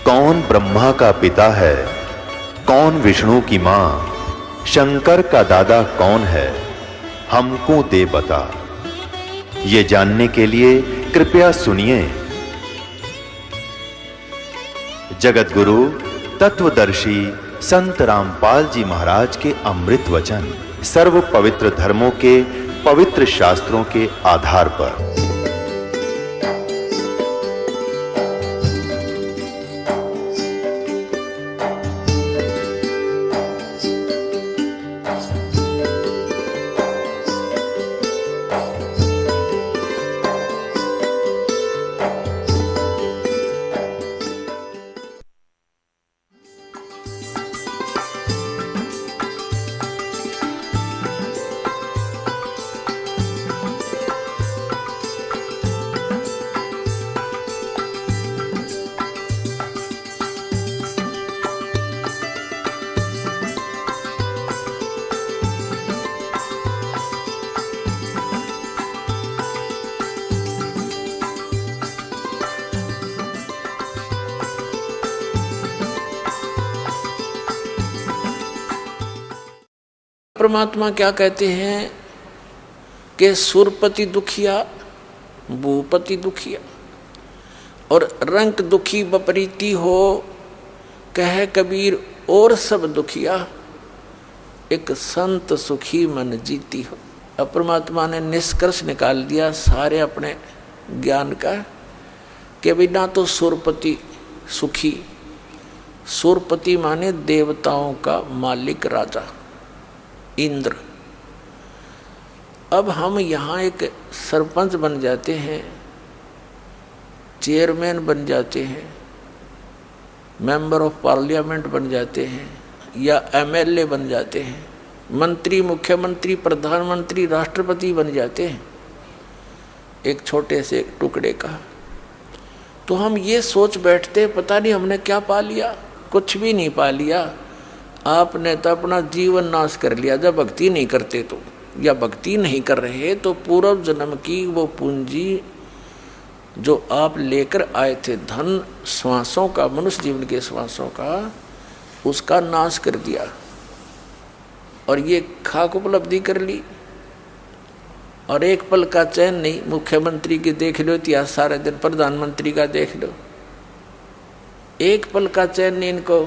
कौन ब्रह्मा का पिता है, कौन विष्णु की मां, शंकर का दादा कौन है, हमको दे बता। ये जानने के लिए कृपया सुनिए। जगत गुरु तत्वदर्शी संत रामपाल जी महाराज के अमृत वचन सर्व पवित्र धर्मों के पवित्र शास्त्रों के आधार पर। परमात्मा क्या कहते हैं कि सुरपति दुखिया भूपति दुखिया और रंक दुखी बपरीती हो, कह कबीर और सब दुखिया, एक संत सुखी मन जीती हो। अब परमात्मा ने निष्कर्ष निकाल दिया सारे अपने ज्ञान का कि भाई ना तो सुरपति सुखी, सुरपति माने देवताओं का मालिक राजा इंद्र। अब हम यहाँ एक सरपंच बन जाते हैं, चेयरमैन बन जाते हैं, मेंबर ऑफ पार्लियामेंट बन जाते हैं या एमएलए बन जाते हैं, मंत्री मुख्यमंत्री प्रधानमंत्री राष्ट्रपति बन जाते हैं एक छोटे से टुकड़े का। तो हम ये सोच बैठते पता नहीं हमने क्या पा लिया। कुछ भी नहीं पा लिया। आपने तो अपना जीवन नाश कर लिया जब भक्ति नहीं करते तो, या भक्ति नहीं कर रहे तो पूर्व जन्म की वो पूंजी जो आप लेकर आए थे, धन श्वासों का, मनुष्य जीवन के श्वासों का, उसका नाश कर दिया और ये खाक उपलब्धि कर ली। और एक पल का चैन नहीं। मुख्यमंत्री की देख लो इतिहास सारे दिन, प्रधानमंत्री का देख लो, एक पल का चैन नहीं इनको।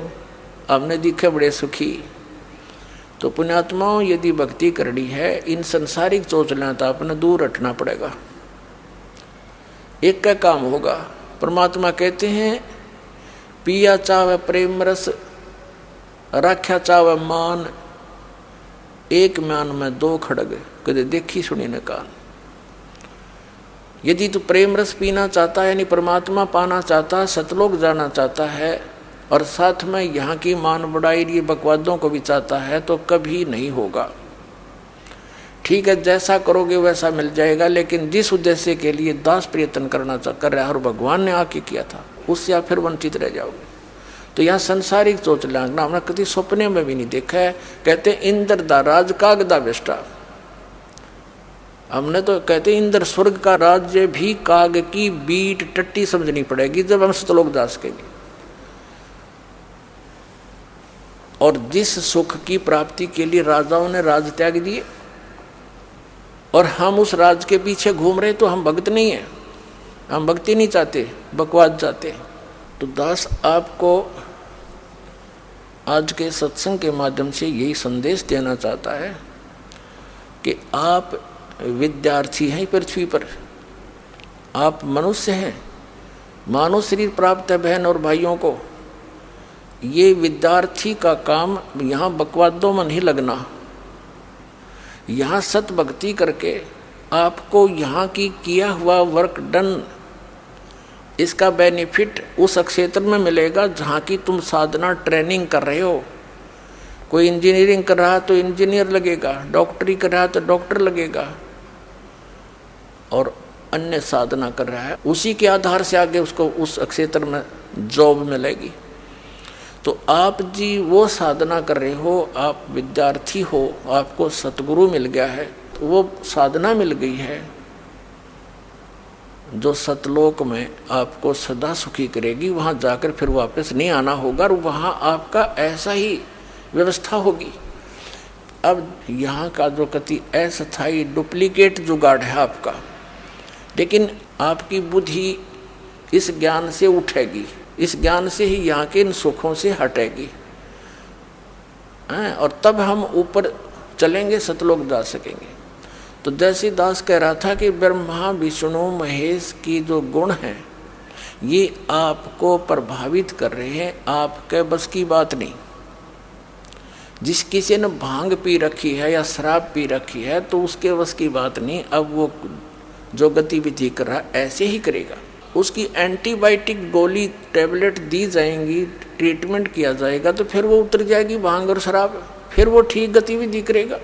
हमने दिखे बड़े सुखी। तो पुण्यात्माओं, यदि भक्ति करनी है इन संसारिक चोचलियां तो अपने दूर हटना पड़ेगा। एक का काम होगा। परमात्मा कहते हैं पिया चावे प्रेम रस, राख्या चावे मान, एक म्यान में दो खड़ग, कदे देखी सुनी न कान। यदि तू प्रेम रस पीना चाहता है, यानी परमात्मा पाना चाहता है, सतलोक जाना चाहता है और साथ में यहाँ की मान बढ़ाई ये बकवादों को भी चाहता है, तो कभी नहीं होगा। ठीक है, जैसा करोगे वैसा मिल जाएगा, लेकिन जिस उद्देश्य के लिए दास प्रयत्न कर रहा है और भगवान ने आके किया था, उससे आप फिर वंचित रह जाओगे। तो यहाँ संसारिक सोच लागना हमने कभी सपने में भी नहीं देखा है। कहते इंद्र दा राज कागदा बेष्टा। हमने तो कहते इंद्र स्वर्ग का राज्य भी काग की बीट टट्टी समझनी पड़ेगी जब हम सतलोक जा सकेंगे। और जिस सुख की प्राप्ति के लिए राजाओं ने राज त्याग दिए और हम उस राज के पीछे घूम रहे, तो हम भक्त नहीं है, हम भक्ति नहीं चाहते, बकवाद चाहते। तो दास आपको आज के सत्संग के माध्यम से यही संदेश देना चाहता है कि आप विद्यार्थी हैं पृथ्वी पर, आप मनुष्य हैं, मानव शरीर प्राप्त है बहन और भाइयों को। ये विद्यार्थी का काम यहाँ बकवादों में नहीं लगना। यहाँ सत भक्ति करके आपको यहाँ की किया हुआ वर्क डन, इसका बेनिफिट उस क्षेत्र में मिलेगा जहाँ की तुम साधना ट्रेनिंग कर रहे हो। कोई इंजीनियरिंग कर रहा है तो इंजीनियर लगेगा, डॉक्टरी कर रहा है तो डॉक्टर लगेगा, और अन्य साधना कर रहा है, उसी के आधार से आगे उसको उस क्षेत्र में जॉब मिलेगी। तो आप जी वो साधना कर रहे हो, आप विद्यार्थी हो, आपको सतगुरु मिल गया है, तो वो साधना मिल गई है जो सतलोक में आपको सदा सुखी करेगी, वहाँ जाकर फिर वापस नहीं आना होगा और वहाँ आपका ऐसा ही व्यवस्था होगी। अब यहाँ का जो कति अस्थायी डुप्लीकेट जुगाड़ है आपका, लेकिन आपकी बुद्धि इस ज्ञान से उठेगी, इस ज्ञान से ही यहाँ के इन सुखों से हटेगी, और तब हम ऊपर चलेंगे, सतलोक जा सकेंगे। तो जैसे दास कह रहा था कि ब्रह्मा विष्णु महेश की जो गुण हैं ये आपको प्रभावित कर रहे हैं, आपके बस की बात नहीं। जिस किसी ने भांग पी रखी है या शराब पी रखी है तो उसके बस की बात नहीं, अब वो जो गतिविधि कर रहा है ऐसे ही करेगा। उसकी एंटीबायोटिक गोली टैबलेट दी जाएंगी, ट्रीटमेंट किया जाएगा तो फिर वो उतर जाएगी भांग और शराब, फिर वो ठीक गतिविधि करेगा।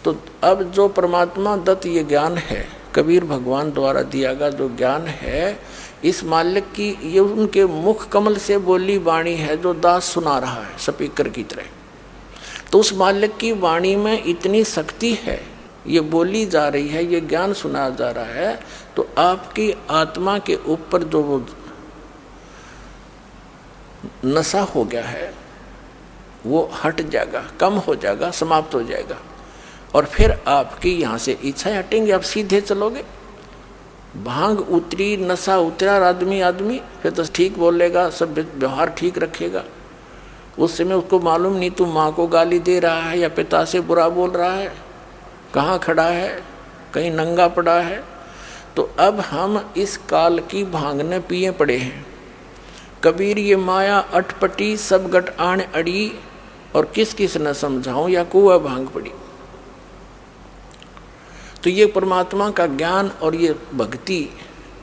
तो अब जो परमात्मा दत्त ये ज्ञान है, कबीर भगवान द्वारा दिया गया जो ज्ञान है, इस मालिक की ये उनके मुख कमल से बोली वाणी है जो दास सुना रहा है स्पीकर की तरह। तो उस मालिक की वाणी में इतनी शक्ति है, ये बोली जा रही है, ये ज्ञान सुना जा रहा है, तो आपकी आत्मा के ऊपर जो वो नशा हो गया है वो हट जाएगा, कम हो जाएगा, समाप्त हो जाएगा, और फिर आपकी यहाँ से इच्छाएं हटेंगी, आप सीधे चलोगे। भांग उतरी, नशा उतरा, आदमी फिर तो ठीक बोलेगा, सब व्यवहार ठीक रखेगा। उस समय उसको मालूम नहीं तू माँ को गाली दे रहा है या पिता से बुरा बोल रहा है, कहाँ खड़ा है, कहीं नंगा पड़ा है। तो अब हम इस काल की भांगने पिए पड़े हैं। कबीर ये माया अटपटी सब गट आण अड़ी, और किस किस न समझाऊं या कुआ भांग पड़ी। तो ये परमात्मा का ज्ञान और ये भक्ति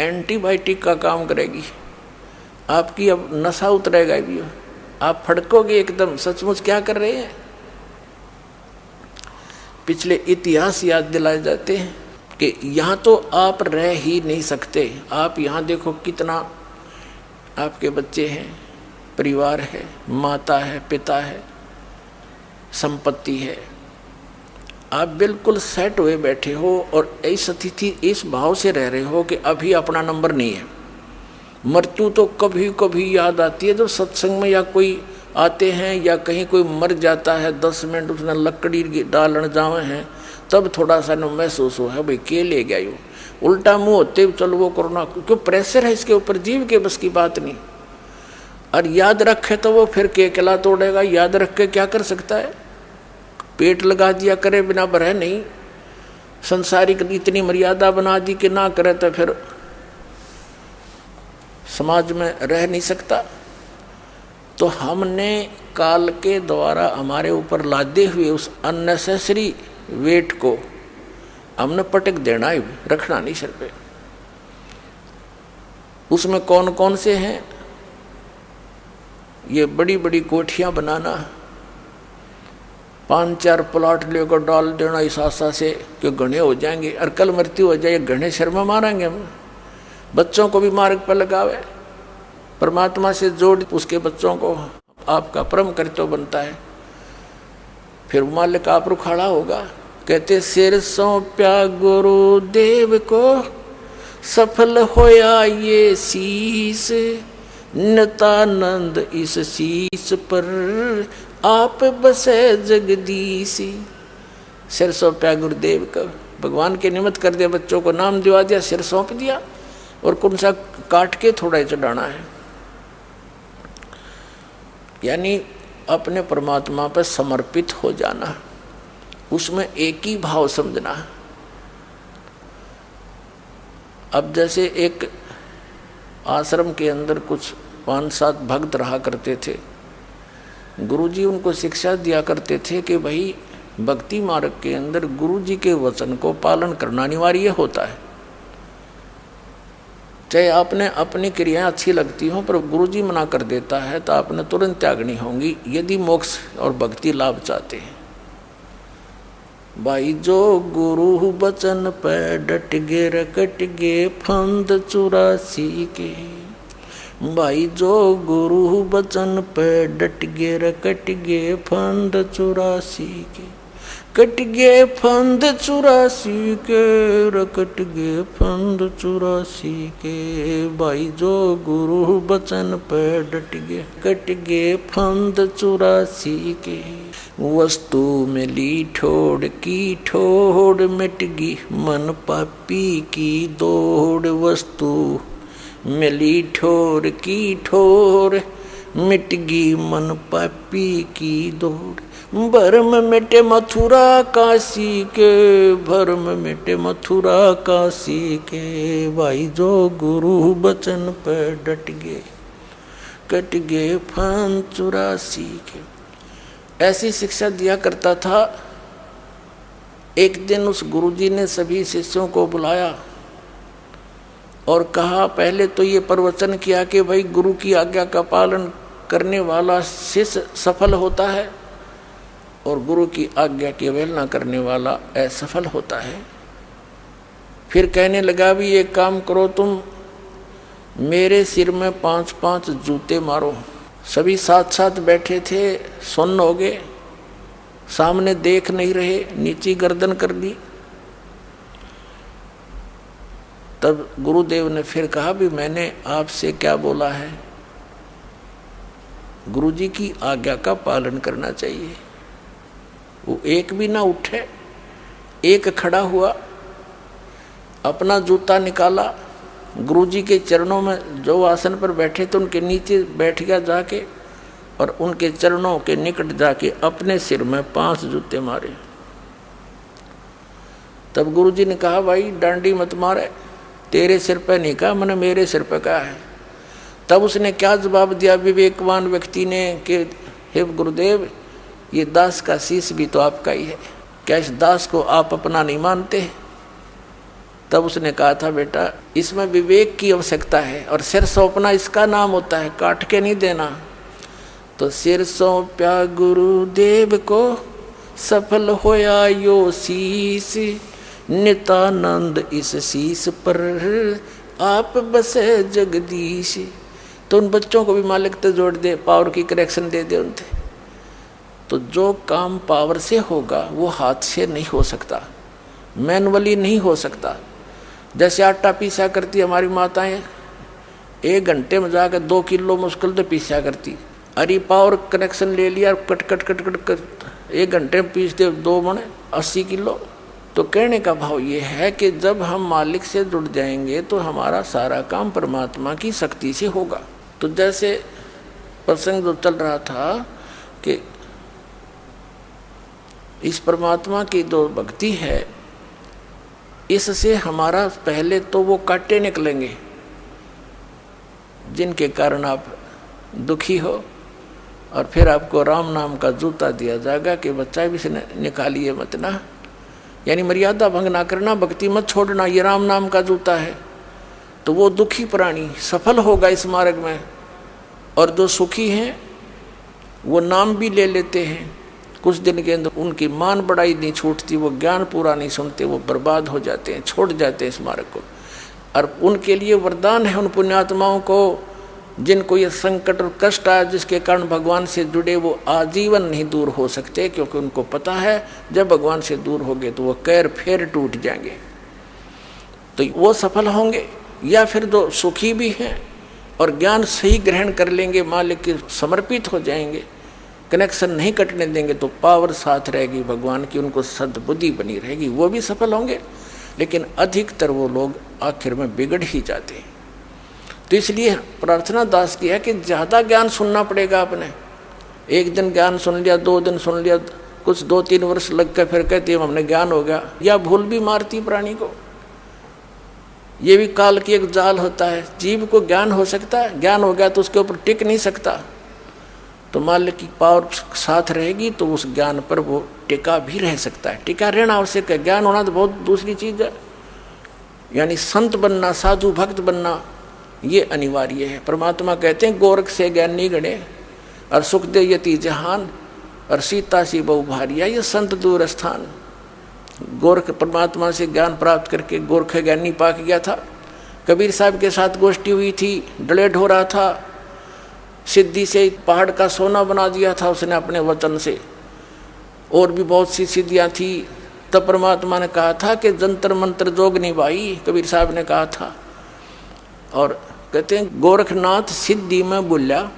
एंटीबायोटिक का काम करेगी। आपकी अब नशा उतरेगा भी, आप फड़कोगे एकदम, सचमुच क्या कर रहे हैं। पिछले इतिहास याद दिलाए जाते हैं कि यहाँ तो आप रह ही नहीं सकते। आप यहाँ देखो कितना आपके बच्चे हैं, परिवार है, माता है, पिता है, संपत्ति है, आप बिल्कुल सेट हुए बैठे हो और इस स्थिति इस भाव से रह रहे हो कि अभी अपना नंबर नहीं है। मृत्यु तो कभी कभी याद आती है, जब सत्संग में या कोई आते हैं या कहीं कोई मर जाता है, 10 मिनट उसने लकड़ी डालन जावे हैं, तब थोड़ा सा महसूस हो है भाई के ले गया यूँ, उल्टा मुँह होते चलो वो कोरोना, क्यों प्रेशर है इसके ऊपर, जीव के बस की बात नहीं। और याद रखे तो वो फिर केकला तोड़ेगा, याद रख के क्या कर सकता है, पेट लगा दिया करे बिना बरह नहीं। संसारिक इतनी मर्यादा बना दी कि ना करे तो फिर समाज में रह नहीं सकता। तो हमने काल के द्वारा हमारे ऊपर लादे हुए उस अननेसेसरी वेट को हमने पटक देना है, रखना नहीं सिर पे। उसमें कौन कौन से हैं, ये बड़ी बड़ी कोठियां बनाना, 5-4 प्लॉट लेकर डाल देना इस आशा से कि घने हो जाएंगे और कल मृत्यु हो जाए, घने शर्मा मारेंगे हम। बच्चों को भी मार्ग पर लगावे, परमात्मा से जोड़ उसके बच्चों को, आपका परम कर्तव्य बनता है। फिर मालिक आप रुखाड़ा होगा। कहते सिर सौंप्या गुरुदेव को, सफल होया ये शीस, नितानंद इस शीस पर आप बसे जगदीशी। सिर सौंप्या गुरुदेव का, भगवान के निमित्त कर दिया, बच्चों को नाम दिवा दिया, सिर सौंप दिया, और कौन सा काट के थोड़ा ही चढ़ाना है। यानी अपने परमात्मा पर समर्पित हो जाना, उसमें एक ही भाव समझना। अब जैसे एक आश्रम के अंदर कुछ 5-7 भक्त रहा करते थे, गुरुजी उनको शिक्षा दिया करते थे कि भाई भक्ति मार्ग के अंदर गुरुजी के वचन को पालन करना अनिवार्य होता है। चाहे आपने अपनी क्रियाएं अच्छी लगती हो पर गुरुजी मना कर देता है तो आपने तुरंत त्यागनी होंगी, यदि मोक्ष और भक्ति लाभ चाहते हैं। भाई जो गुरु बचन पे डट गे रकट गे फंद 84 के, भाई जो गुरु बचन पे डट गे रकट गे फंद 84 के, कट गए फंद 84 के, कट गए फंद 84 के, भाई जो गुरु बचन पे डट गए। कट गए फंद 84 के, वस्तु मिली ठोड़ की ठोड़, मिट गई मन पापी की दौड़। वस्तु मिली ठोर की ठोर, मिट गई मन पापी की दौड़। भरम मिटे मथुरा काशी के, भरम मिटे मथुरा काशी के, भाई जो गुरु बचन पर डट गए। कट गए फंद 84 के। ऐसी शिक्षा दिया करता था। एक दिन उस गुरुजी ने सभी शिष्यों को बुलाया और कहा, पहले तो ये प्रवचन किया कि भाई गुरु की आज्ञा का पालन करने वाला शिष्य सफल होता है और गुरु की आज्ञा की अवहेलना करने वाला असफल होता है। फिर कहने लगा, भी एक काम करो, तुम मेरे सिर में 5-5 जूते मारो। सभी साथ साथ बैठे थे, सुन्न हो गए, सामने देख नहीं रहे, नीची गर्दन कर दी। तब गुरुदेव ने फिर कहा, भी मैंने आपसे क्या बोला है, गुरुजी की आज्ञा का पालन करना चाहिए। वो एक भी ना उठे, एक खड़ा हुआ, अपना जूता निकाला, गुरुजी के चरणों में जो आसन पर बैठे थे उनके नीचे बैठ गया जाके, और उनके चरणों के निकट जाके अपने सिर में 5 जूते मारे। तब गुरुजी ने कहा, भाई डांडी मत मारे, तेरे सिर पे नहीं कहा, मैंने मेरे सिर पे कहा है। तब उसने क्या जवाब दिया विवेकवान व्यक्ति ने कि हे गुरुदेव, ये दास का शीश भी तो आपका ही है, क्या इस दास को आप अपना नहीं मानते? तब उसने कहा था, बेटा इसमें विवेक की आवश्यकता है और सिर सौंपना इसका नाम होता है, काट के नहीं देना। तो सिर सौंप्या गुरुदेव को, सफल होया यो शीश, नितानंद इस शीश पर आप बसे जगदीश। तो उन बच्चों को भी मालिक तो जोड़ दे, पावर की करेक्शन दे दे उनसे। तो जो काम पावर से होगा वो हाथ से नहीं हो सकता, मैनुअली नहीं हो सकता। जैसे आटा पीसा करती हमारी माताएं, 1 घंटे में जाकर 2 किलो मुश्किल तो पीसा करती। अरे पावर कनेक्शन ले लिया, cut cut cut cut cut 1 घंटे में पीस दे 2 मन 80 किलो। तो कहने का भाव ये है कि जब हम मालिक से जुड़ जाएंगे तो हमारा सारा काम परमात्मा की शक्ति से होगा। तो जैसे प्रसंग जो चल रहा था कि इस परमात्मा की जो भक्ति है, इससे हमारा पहले तो वो कांटे निकलेंगे जिनके कारण आप दुखी हो, और फिर आपको राम नाम का जूता दिया जाएगा कि बच्चा भी से निकालिए मत ना, यानी मर्यादा भंग ना करना, भक्ति मत छोड़ना, ये राम नाम का जूता है। तो वो दुखी प्राणी सफल होगा इस मार्ग में, और जो सुखी हैं वो नाम भी ले लेते हैं, कुछ दिन के अंदर उनकी मान बढ़ाई नहीं छूटती, वो ज्ञान पूरा नहीं सुनते, वो बर्बाद हो जाते हैं, छोड़ जाते हैं इस मार्ग को। और उनके लिए वरदान है उन पुण्यात्माओं को जिनको ये संकट और कष्ट आया, जिसके कारण भगवान से जुड़े वो आजीवन नहीं दूर हो सकते, क्योंकि उनको पता है जब भगवान से दूर हो गए तो वो कैर फेर टूट जाएंगे। तो वो सफल होंगे। या फिर जो सुखी भी हैं और ज्ञान सही ग्रहण कर लेंगे, मालिक के समर्पित हो जाएंगे, कनेक्शन नहीं कटने देंगे, तो पावर साथ रहेगी भगवान की, उनको सद्बुद्धि बनी रहेगी, वो भी सफल होंगे। लेकिन अधिकतर वो लोग आखिर में बिगड़ ही जाते हैं। तो इसलिए प्रार्थना दास की है कि ज़्यादा ज्ञान सुनना पड़ेगा आपने। 1 दिन ज्ञान सुन लिया, 2 दिन सुन लिया, कुछ 2-3 वर्ष लग कर फिर कहते हैं हमने ज्ञान हो गया। या भूल भी मारती प्राणी को, ये भी काल की एक जाल होता है। जीव को ज्ञान हो सकता है, ज्ञान हो गया तो उसके ऊपर टिक नहीं सकता। तो मालिक की पावर साथ रहेगी तो उस ज्ञान पर वो टिका भी रह सकता है। टिका रहना आवश्यक है, ज्ञान होना तो बहुत दूसरी चीज़ है। यानी संत बनना, साधु भक्त बनना, ये अनिवार्य है। परमात्मा कहते हैं गोरख से ज्ञानी गणे, और सुख दे यति जहान, और सीता सी बहु भारिया, ये संत दूर स्थान। गोरख परमात्मा से ज्ञान प्राप्त करके गोरख ज्ञानी पाक गया था। कबीर साहब के साथ गोष्ठी हुई थी, डलेट हो रहा था, सिद्धि से पहाड़ का सोना बना दिया था उसने अपने वचन से। और भी बहुत सी सिद्धियाँ थी। तब परमात्मा ने कहा था कि जंतर मंत्र जोगनी बाई, कबीर साहब ने कहा था। और कहते हैं गोरखनाथ सिद्धि में बोल्या,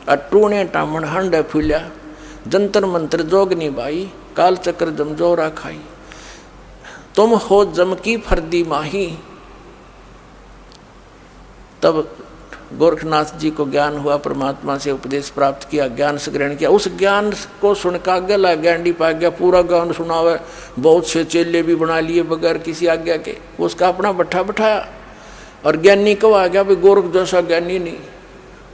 अटूणे टामण हंड फूल्या, जंतर मंत्र जोगनी बाई, काल चक्र जमजोरा खाई, तुम हो जम की फर्दी माही। तब गोरखनाथ जी को ज्ञान हुआ, परमात्मा से उपदेश प्राप्त किया, ज्ञान से ग्रहण किया। उस ज्ञान को सुनकर आज्ञा ज्ञानी पा गया, पूरा ज्ञान सुनावे, बहुत से चेले भी बना लिए बगैर किसी आज्ञा के, उसका अपना बैठा बैठाया। और ज्ञानी कब आ गया? भाई गोरख जैसा ज्ञानी नहीं,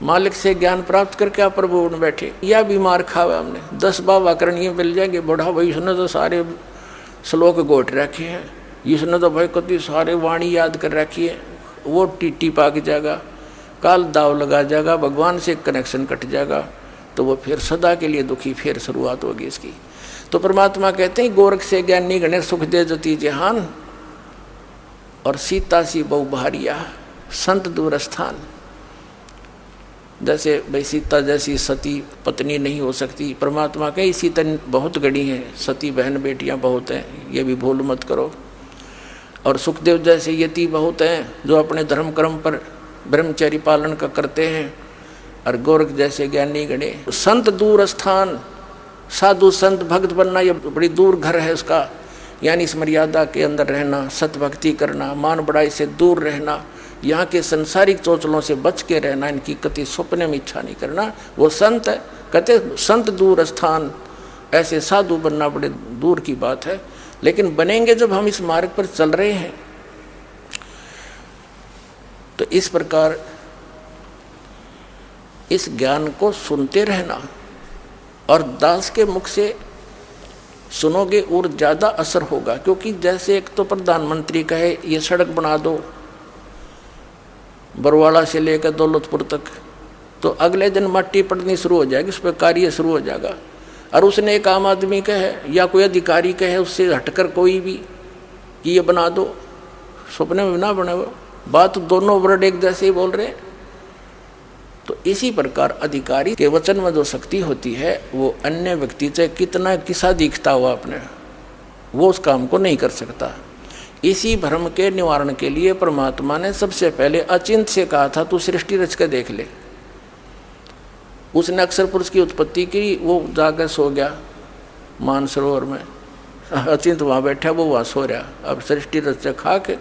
मालिक से ज्ञान प्राप्त करके आप प्रभु बन बैठे। या बीमार खावा हमने 10 बाबा करनी मिल जाएंगे, बड़ा भाई इसने तो सारे श्लोक गोट रखे हैं, इसने तो भाई कति सारे वाणी याद कर रखी है, वो टीटी पाक जाएगा, काल दाव लगा जाएगा, भगवान से कनेक्शन कट जाएगा, तो वो फिर सदा के लिए दुखी, फिर शुरुआत होगी इसकी। तो परमात्मा कहते हैं गोरख से ज्ञानी गणेश सुख दे जती जहान, और सीता सी बहु भारिया संत दूर स्थान। जैसे भाई सीता जैसी सती पत्नी नहीं हो सकती, परमात्मा कहीं सीता बहुत गड़ी हैं, सती बहन बेटियां बहुत हैं, ये भी भूल मत करो। और सुखदेव जैसे यति बहुत हैं जो अपने धर्म कर्म पर ब्रह्मचर्य पालन का करते हैं। और गोरख जैसे ज्ञानी गणे संत दूर स्थान, साधु संत भक्त बनना ये बड़ी दूर घर है उसका, यानी इस मर्यादा के अंदर रहना, सतभक्ति करना, मान बड़ाई से दूर रहना, यहाँ के संसारिक चोचलों से बच के रहना, इनकी कति स्वप्न में इच्छा नहीं करना, वो संत है। कहते संत दूर स्थान, ऐसे साधु बनना बड़े दूर की बात है। लेकिन बनेंगे जब हम इस मार्ग पर चल रहे हैं। तो इस प्रकार इस ज्ञान को सुनते रहना, और दास के मुख से सुनोगे और ज़्यादा असर होगा। क्योंकि जैसे एक तो प्रधानमंत्री कहे ये सड़क बना दो बरवाड़ा से लेकर दौलतपुर तक, तो अगले दिन मट्टी पड़नी शुरू हो जाएगी, उस पर कार्य शुरू हो जाएगा। और उसने एक आम आदमी कहे या कोई अधिकारी कहे उससे हटकर कोई भी कि ये बना दो, सपने में ना बने, वो बात दोनों वर्ड एक जैसे ही बोल रहे हैं। तो इसी प्रकार अधिकारी के वचन में जो शक्ति होती है, वो अन्य व्यक्ति से कितना किसा दिखता हुआ अपने, वो उस काम को नहीं कर सकता। इसी भ्रम के निवारण के लिए परमात्मा ने सबसे पहले अचिंत से कहा था तू सृष्टि रच के देख ले। उसने अक्षर पुरुष की उत्पत्ति की, वो जाकर सो गया मानसरोवर में, अचिंत वहाँ बैठा, वो वहाँ सो रहा। अब सृष्टि रच खा के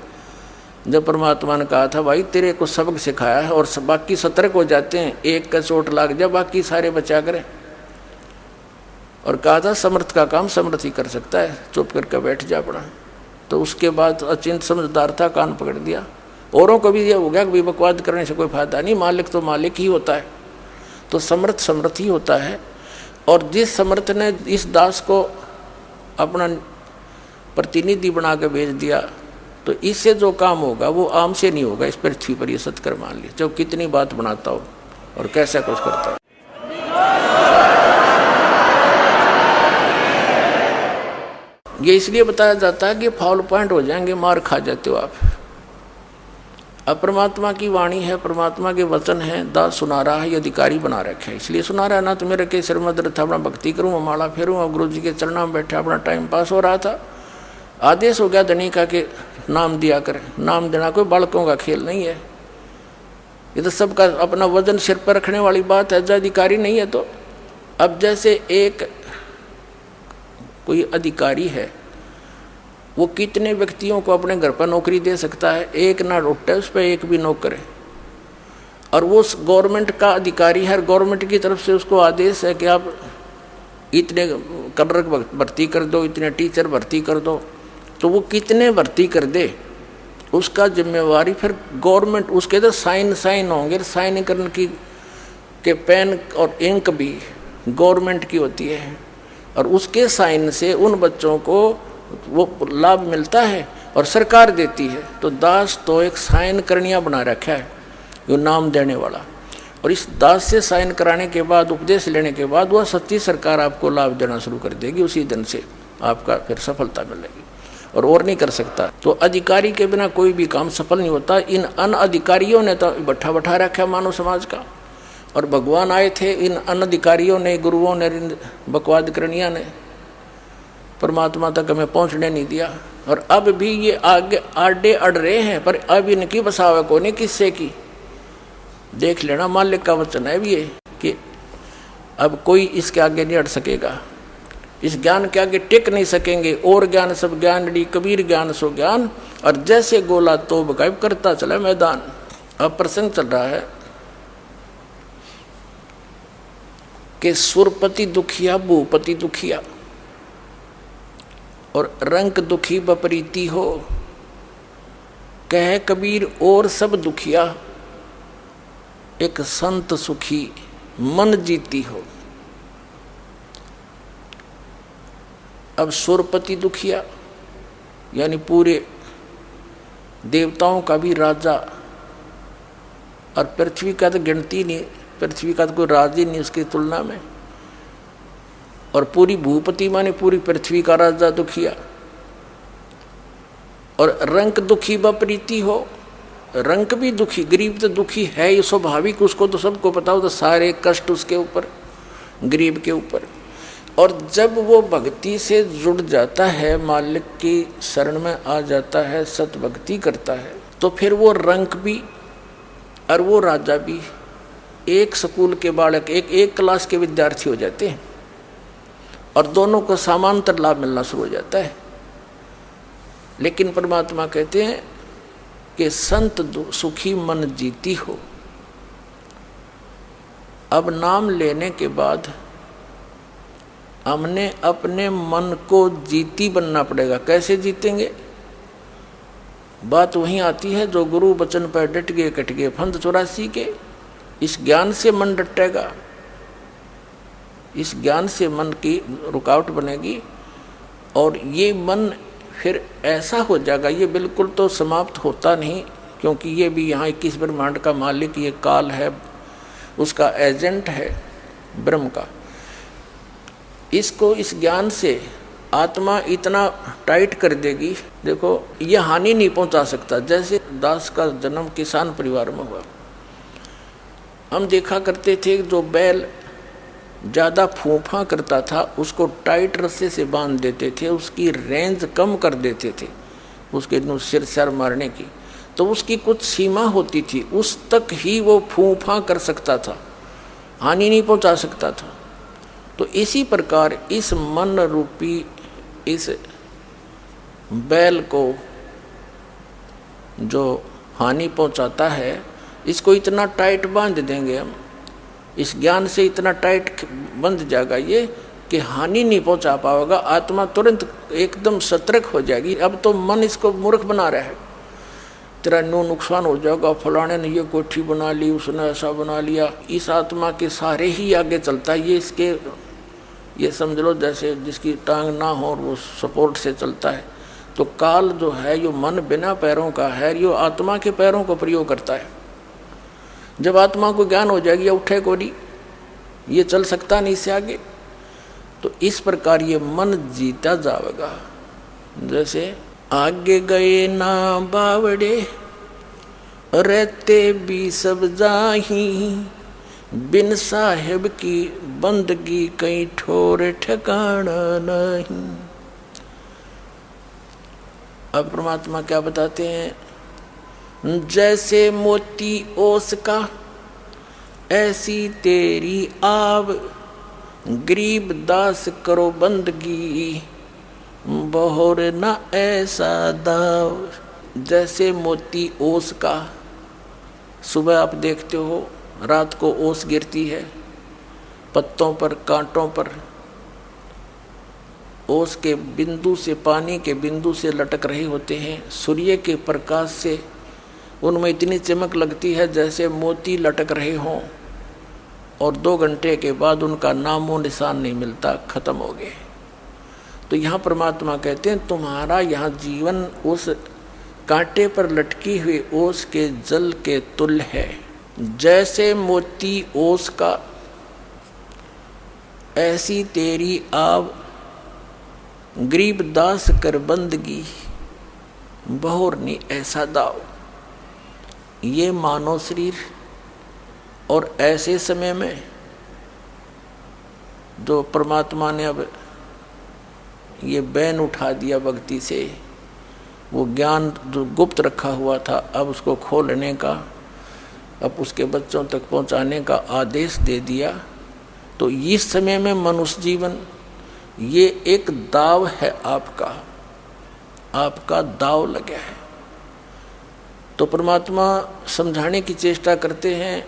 जब परमात्मा ने कहा था भाई तेरे को सबक सिखाया है और बाकी सतर्क हो जाते हैं, एक का चोट लाग जाए बाकी सारे बचा करें, और कहा था समर्थ का काम समर्थ ही कर सकता है, चुप करके बैठ जा पड़ा। तो उसके बाद अचिंत समझदार था, कान पकड़ दिया। औरों को भी ये हो गया कि बकवाद करने से कोई फायदा नहीं, मालिक तो मालिक ही होता है, तो समर्थ समर्थ ही होता है। और जिस समर्थ ने इस दास को अपना प्रतिनिधि बना के भेज दिया, तो इससे जो काम होगा वो आम से नहीं होगा। इस पृथ्वी पर ये सत्कर मान लिया, जो कितनी बात बनाता हो और कैसा कुछ करता हो। ये इसलिए बताया जाता है कि फाउल पॉइंट हो जाएंगे, मार खा जाते हो आप। अब परमात्मा की वाणी है, परमात्मा के वचन है, दास सुना रहा है, ये अधिकारी बना रखे है, इसलिए सुना रहा है। ना तो मेरे के सिर में दर्द था, अपना भक्ति करूँ, माला फेरूँ, और गुरु जी के चरणों में बैठा अपना टाइम पास हो रहा था। आदेश हो गया धनी का कि नाम दिया करें। नाम देना कोई बालकों का खेल नहीं है, ये तो सबका अपना वजन सिर पर रखने वाली बात है। जो अधिकारी नहीं है तो अब जैसे एक कोई अधिकारी है, वो कितने व्यक्तियों को अपने घर पर नौकरी दे सकता है, एक ना उठे उस पर एक भी नौकर है। और वो गवर्नमेंट का अधिकारी है, गवर्नमेंट की तरफ से उसको आदेश है कि आप इतने क्लर्क भर्ती कर दो, इतने टीचर भर्ती कर दो, तो वो कितने भर्ती कर दे उसका जिम्मेवारी फिर गवर्नमेंट, उसके तो साइन होंगे, साइन करने की के पेन और इंक भी गवर्नमेंट की होती है, और उसके साइन से उन बच्चों को वो लाभ मिलता है और सरकार देती है। तो दास तो एक साइन करनिया बना रखा है जो नाम देने वाला, और इस दास से साइन कराने के बाद, उपदेश लेने के बाद, वह सच्ची सरकार आपको लाभ देना शुरू कर देगी। उसी दिन से आपका फिर सफलता मिलेगी और नहीं कर सकता। तो अधिकारी के बिना कोई भी काम सफल नहीं होता। इन अनअधिकारियों ने तो बैठा रखा मानव समाज का, और भगवान आए थे इन अनधिकारियों ने, गुरुओं ने, बकवाद करनिया ने, परमात्मा तक हमें पहुंचने नहीं दिया। और अब भी ये आगे आडे अड़ रहे हैं, पर अब इनकी बसावे को नहीं किससे की। देख लेना, मालिक का वचन है भी ये कि अब कोई इसके आगे नहीं अड़ सकेगा, इस ज्ञान के आगे टिक नहीं सकेंगे। और ज्ञान सब ज्ञानड़ी, कबीर ज्ञान सो ज्ञान, और जैसे गोला तो गायब करता चला मैदान। अब प्रसंग चल रहा है कि सुरपति दुखिया भूपति दुखिया और रंक दुखी बपरीती हो। कह कबीर और सब दुखिया, एक संत सुखी मन जीती हो। अब सुरपति दुखिया यानी पूरे देवताओं का भी राजा, और पृथ्वी का तो गिनती नहीं, पृथ्वी का तो कोई राज ही नहीं उसकी तुलना में। और पूरी भूपति माने पूरी पृथ्वी का राजा दुखिया। और रंक दुखी बपरीती हो, रंक भी दुखी, गरीब तो दुखी है ये स्वाभाविक, उसको तो सबको पता हो, तो सारे कष्ट उसके ऊपर, गरीब के ऊपर। और जब वो भक्ति से जुड़ जाता है, मालिक की शरण में आ जाता है, सत भक्ति करता है, तो फिर वो रंक भी और वो राजा भी एक स्कूल के बालक, एक क्लास के विद्यार्थी हो जाते हैं, और दोनों को समांतर लाभ मिलना शुरू हो जाता है। लेकिन परमात्मा कहते हैं कि संत सुखी मन जीती हो। अब नाम लेने के बाद हमने अपने मन को जीती बनना पड़ेगा। कैसे जीतेंगे? बात वहीं आती है जो गुरु वचन पर डट गए कट गए फंद 84 के। इस ज्ञान से मन डटेगा, इस ज्ञान से मन की रुकावट बनेगी, और ये मन फिर ऐसा हो जाएगा। ये बिल्कुल तो समाप्त होता नहीं, क्योंकि ये भी यहाँ 21 ब्रह्मांड का मालिक, ये काल है, उसका एजेंट है ब्रह्म का। इसको इस ज्ञान से आत्मा इतना टाइट कर देगी, देखो ये हानि नहीं पहुंचा सकता। जैसे दास का जन्म किसान परिवार में हुआ, हम देखा करते थे जो बैल ज़्यादा फूफा करता था उसको टाइट रस्से से बांध देते थे, उसकी रेंज कम कर देते थे, उसके सिर मारने की, तो उसकी कुछ सीमा होती थी, उस तक ही वो फूफा कर सकता था, हानि नहीं पहुंचा सकता था। तो इसी प्रकार इस मन रूपी इस बैल को जो हानि पहुंचाता है, इसको इतना टाइट बांध देंगे हम, इस ज्ञान से इतना टाइट बंध जाएगा ये कि हानि नहीं पहुंचा पाएगा। आत्मा तुरंत एकदम सतर्क हो जाएगी। अब तो मन इसको मूर्ख बना रहा है, तेरा नुकसान हो जाएगा, फलाने ने ये कोठी बना ली, उसने ऐसा बना लिया। इस आत्मा के सारे ही आगे चलता है। ये इसके ये समझ लो जैसे जिसकी टांग ना हो और वो सपोर्ट से चलता है। तो काल जो है यो मन बिना पैरों का है, यो आत्मा के पैरों को प्रयोग करता है। जब आत्मा को ज्ञान हो जाएगी या उठे को नहीं, ये चल सकता नहीं इससे आगे। तो इस प्रकार ये मन जीता जाएगा। जैसे आगे गए ना बावड़े, रहते भी सब जाही, बिन साहेब की बंदगी कहीं ठोर ठिकाना नहीं। अब परमात्मा क्या बताते हैं? जैसे मोती ओस का ऐसी तेरी आव, गरीब दास करो बंदगी, बहोर न ऐसा दाव। जैसे मोती ओस का, सुबह आप देखते हो रात को ओस गिरती है पत्तों पर, कांटों पर, ओस के बिंदु से, पानी के बिंदु से लटक रहे होते हैं। सूर्य के प्रकाश से उनमें इतनी चमक लगती है जैसे मोती लटक रहे हों, और 2 घंटे के बाद उनका नामो निशान नहीं मिलता, खत्म हो गए। तो यहाँ परमात्मा कहते हैं तुम्हारा यहाँ जीवन उस कांटे पर लटकी हुई ओस के जल के तुल्य है। जैसे मोती ओस का ऐसी तेरी आव, गरीब दास कर बंदगी, बहोर नहीं ऐसा दाव। ये मानव शरीर और ऐसे समय में जो परमात्मा ने अब ये बैन उठा दिया भक्ति से, वो ज्ञान जो गुप्त रखा हुआ था अब उसको खोलने का, अब उसके बच्चों तक पहुंचाने का आदेश दे दिया। तो इस समय में मनुष्य जीवन ये एक दाव है, आपका दाव लगा है। तो परमात्मा समझाने की चेष्टा करते हैं,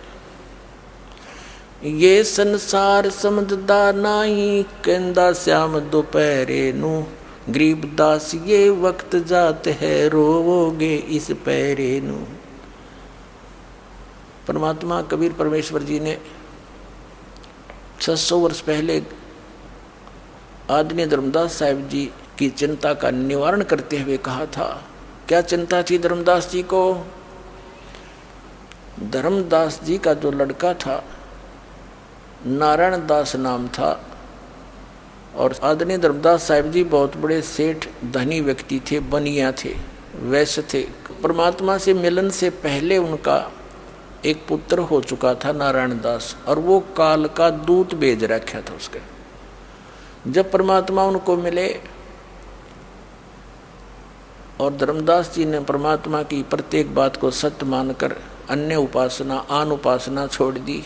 ये संसार समझदा नाही, कहंदा श्याम दोपहरे नू, गरीबदास ये वक्त जात है, रोवोगे इस पैरे नू। परमात्मा कबीर परमेश्वर जी ने 600 वर्ष पहले आदरणीय धर्मदास साहिब जी की चिंता का निवारण करते हुए कहा था। क्या चिंता थी धर्मदास जी को? धर्मदास जी का जो लड़का था नारायण दास नाम था, और आदरणीय धर्मदास साहिब जी बहुत बड़े सेठ धनी व्यक्ति थे, बनिया थे, वैश्य थे। परमात्मा से मिलन से पहले उनका एक पुत्र हो चुका था नारायण दास, और वो काल का दूत भेज रखा था उसके। जब परमात्मा उनको मिले और धर्मदास जी ने परमात्मा की प्रत्येक बात को सत्य मानकर अन्य उपासना आन उपासना छोड़ दी,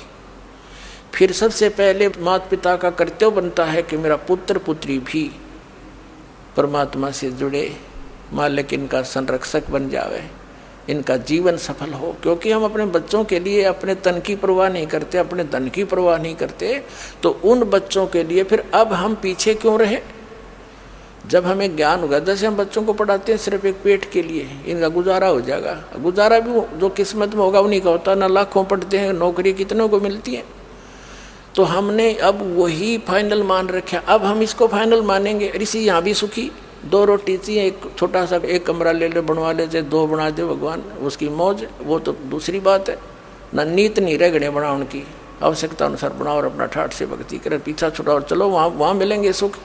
फिर सबसे पहले माता पिता का कर्तव्य बनता है कि मेरा पुत्र पुत्री भी परमात्मा से जुड़े, मालिक इनका संरक्षक बन जावे, इनका जीवन सफल हो। क्योंकि हम अपने बच्चों के लिए अपने तन की परवाह नहीं करते, अपने धन की परवाह नहीं करते, तो उन बच्चों के लिए फिर अब हम पीछे क्यों रहे? जब हमें ज्ञान होगा, जैसे हम बच्चों को पढ़ाते हैं सिर्फ एक पेट के लिए, इनका गुजारा हो जाएगा, गुजारा भी जो किस्मत में होगा उन्हीं का होता है ना। लाखों पढ़ते हैं, नौकरी कितनों को मिलती है। तो हमने अब वही फाइनल मान रखा, अब हम इसको फाइनल मानेंगे। ऋषि यहाँ भी सुखी, 2 रोटी चाहिए, एक छोटा सा एक कमरा ले ले, बनवा ले, चाहे 2 बना दे भगवान, उसकी मौज, वो तो दूसरी बात है ना। नीत नहीं रह गणे बनाने की, आवश्यकता अनुसार बनाओ और अपना ठाठ से भक्ति करें, पीछा छुड़ाओ और चलो, वहाँ मिलेंगे सुख।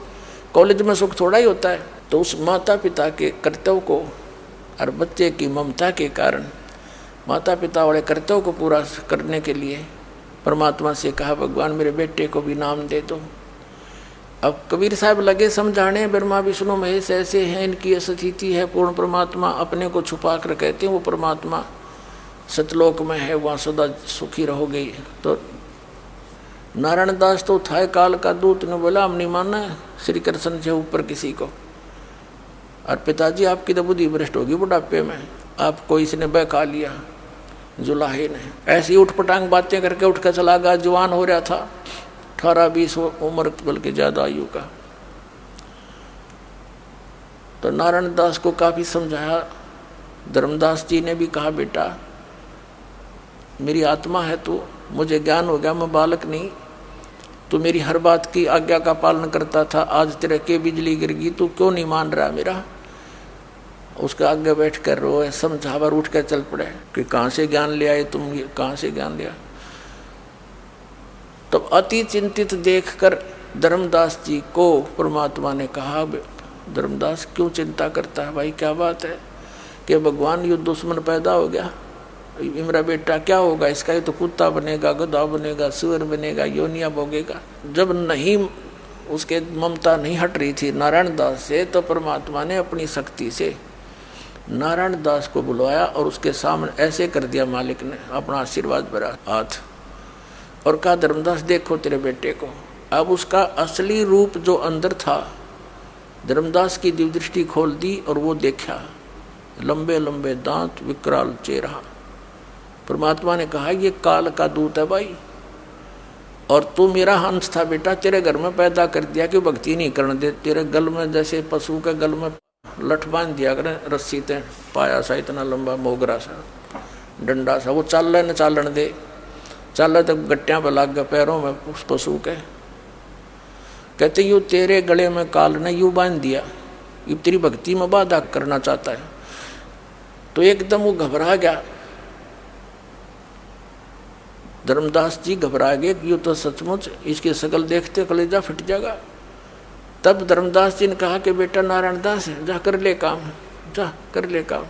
कॉलेज में सुख थोड़ा ही होता है। तो उस माता पिता के कर्तव्य को और बच्चे की ममता के कारण माता पिता वाले कर्तव्य को पूरा करने के लिए परमात्मा से कहा, भगवान मेरे बेटे को भी नाम दे दो। अब कबीर साहब लगे समझाने, ब्रह्मा विष्णु महेश ऐसे हैं, इनकी स्थिति है, पूर्ण परमात्मा अपने को छुपा कर कहते हैं वो परमात्मा सतलोक में है, वहाँ सदा सुखी रहोगे। तो नारायण दास तो था काल का दूत, ने बोला हम नहीं मानना है श्री कृष्ण से ऊपर किसी को, और पिताजी आपकी तो बुद्धि भ्रष्ट होगी बुढ़ापे में, आपको इसने बहका लिया जुलाहे ने। ऐसी उठ पटांग बातें करके उठ कर चला गया, जवान हो रहा था, 18-20 उम्र बल्कि ज़्यादा आयु का। तो नारायण दास को काफ़ी समझाया। धर्मदास जी ने भी कहा, बेटा मेरी आत्मा है तू, मुझे ज्ञान हो गया, मैं बालक नहीं, तू मेरी हर बात की आज्ञा का पालन करता था, आज तेरे के बिजली गिर गई, तू क्यों नहीं मान रहा मेरा? उसके आगे बैठ कर रोए, समझावर उठ कर चल पड़े कि कहाँ से ज्ञान ले आए तुम, ये कहाँ से ज्ञान लिया? तब अति चिंतित देखकर धर्मदास जी को परमात्मा ने कहा, धर्मदास क्यों चिंता करता है भाई, क्या बात है? कि भगवान युद्ध दुश्मन पैदा हो गया, मेरा बेटा क्या होगा इसका? ये तो कुत्ता बनेगा, गधा बनेगा, सुअर बनेगा, योनिया भोगेगा। जब नहीं उसके ममता नहीं हट रही थी नारायण दास से, तो परमात्मा ने अपनी शक्ति से नारायण दास को बुलवाया और उसके सामने ऐसे कर दिया मालिक ने अपना आशीर्वाद भरा हाथ, और कहा, धर्मदास देखो तेरे बेटे को। अब उसका असली रूप जो अंदर था, धर्मदास की दिव्य दृष्टि खोल दी और वो देखा, लंबे लंबे दांत, विकराल चेहरा। परमात्मा ने कहा, ये काल का दूत है भाई, और तू मेरा हंस था बेटा, तेरे घर में पैदा कर दिया कि भक्ति नहीं करने दे। तेरे गल में जैसे पशु के गल में लठ बांध दिया करें रस्सी ते, पाया सा इतना लंबा मोगरा सा डंडा सा, वो चाल न चालन दे, चाल तो गट्टियां पर लग गए पैरों में उस पशु के। कहते यूँ तेरे गले में काल ने यूँ बांध दिया, ये तेरी भक्ति में बाधा करना चाहता है। तो एकदम वो घबरा गया, धर्मदास जी घबरा गए कि ये तो सचमुच इसकी शकल देखते कलेजा फट जाएगा। तब धर्मदास जी ने कहा कि बेटा नारायण दास है, जा कर ले काम, जा कर ले काम।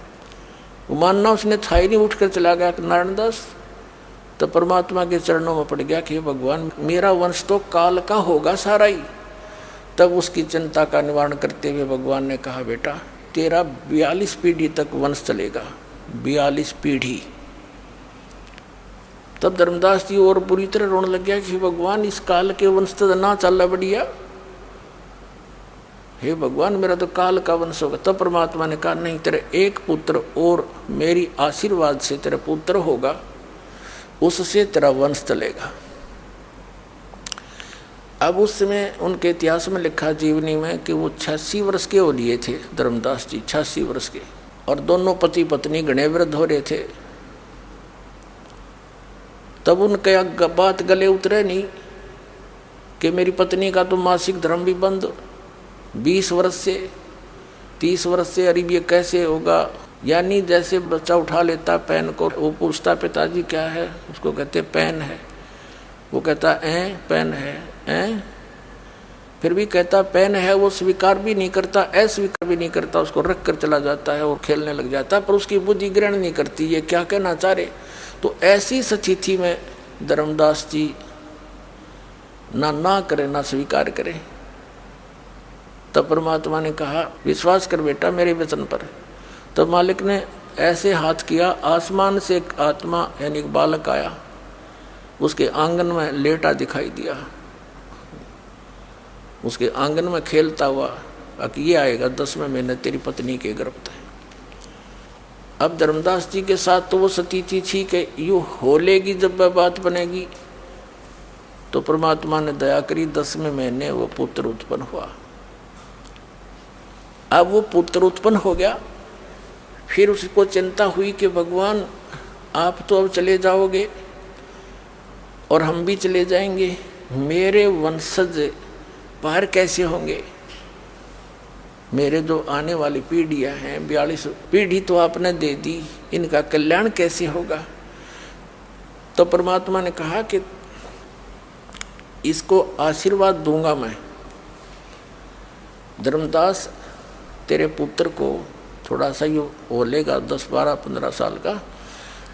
वो मानना उसने था ही नहीं, उठ कर चला गया नारायण दास। तो परमात्मा के चरणों में पड़ गया कि भगवान मेरा वंश तो काल का होगा सारा ही, तब उसकी चिंता का निवारण करते हुए भगवान ने कहा, बेटा तेरा 42 पीढ़ी तक वंश चलेगा, 42 पीढ़ी। तब धर्मदास जी और बुरी तरह रोने लग गया कि भगवान इस काल के वंश तो ना चल बढ़िया, हे भगवान मेरा तो काल का वंश होगा। तब परमात्मा ने कहा, नहीं, तेरे एक पुत्र और मेरी आशीर्वाद से तेरा पुत्र होगा, उससे तेरा वंश चलेगा। अब उस समय उनके इतिहास में लिखा जीवनी में कि वो 86 वर्ष के हो लिए थे धर्मदास जी, 86 वर्ष के, और दोनों पति पत्नी घने वृद्ध हो रहे थे। तब उनके बात गले उतरे नहीं कि मेरी पत्नी का तो मासिक धर्म भी बंद 20 वर्ष से 30 वर्ष से, अरे ये कैसे होगा। यानी जैसे बच्चा उठा लेता पेन को, वो पूछता पिताजी क्या है, उसको कहते पेन है, वो कहता पेन है, फिर भी कहता पेन है, वो स्वीकार भी नहीं करता, अस्वीकार भी नहीं करता, उसको रख कर चला जाता है और खेलने लग जाता है, पर उसकी बुद्धि ग्रहण नहीं करती ये क्या कहना चाह रहे। तो ऐसी स्थिति में धर्मदास जी ना करे ना स्वीकार करे। तब परमात्मा ने कहा, विश्वास कर बेटा मेरे वचन पर। तब मालिक ने ऐसे हाथ किया, आसमान से एक आत्मा यानी एक बालक आया, उसके आंगन में लेटा दिखाई दिया, उसके आंगन में खेलता हुआ, कि ये आएगा 10वें महीने तेरी पत्नी के गर्भ है। अब धर्मदास जी के साथ तो वो स्थिति थी कि यूँ होलेगी जब वह बात बनेगी, तो परमात्मा ने दया करी, 10वें महीने वो पुत्र उत्पन्न हुआ। अब वो पुत्र उत्पन्न हो गया, फिर उसको चिंता हुई कि भगवान आप तो अब चले जाओगे और हम भी चले जाएंगे, मेरे वंशज पार कैसे होंगे, मेरे जो आने वाली पीढ़ियां हैं 42 पीढ़ी तो आपने दे दी, इनका कल्याण कैसे होगा। तो परमात्मा ने कहा कि इसको आशीर्वाद दूंगा मैं, धर्मदास तेरे पुत्र को थोड़ा सा ये होलेगा 10, 12, 15 साल का,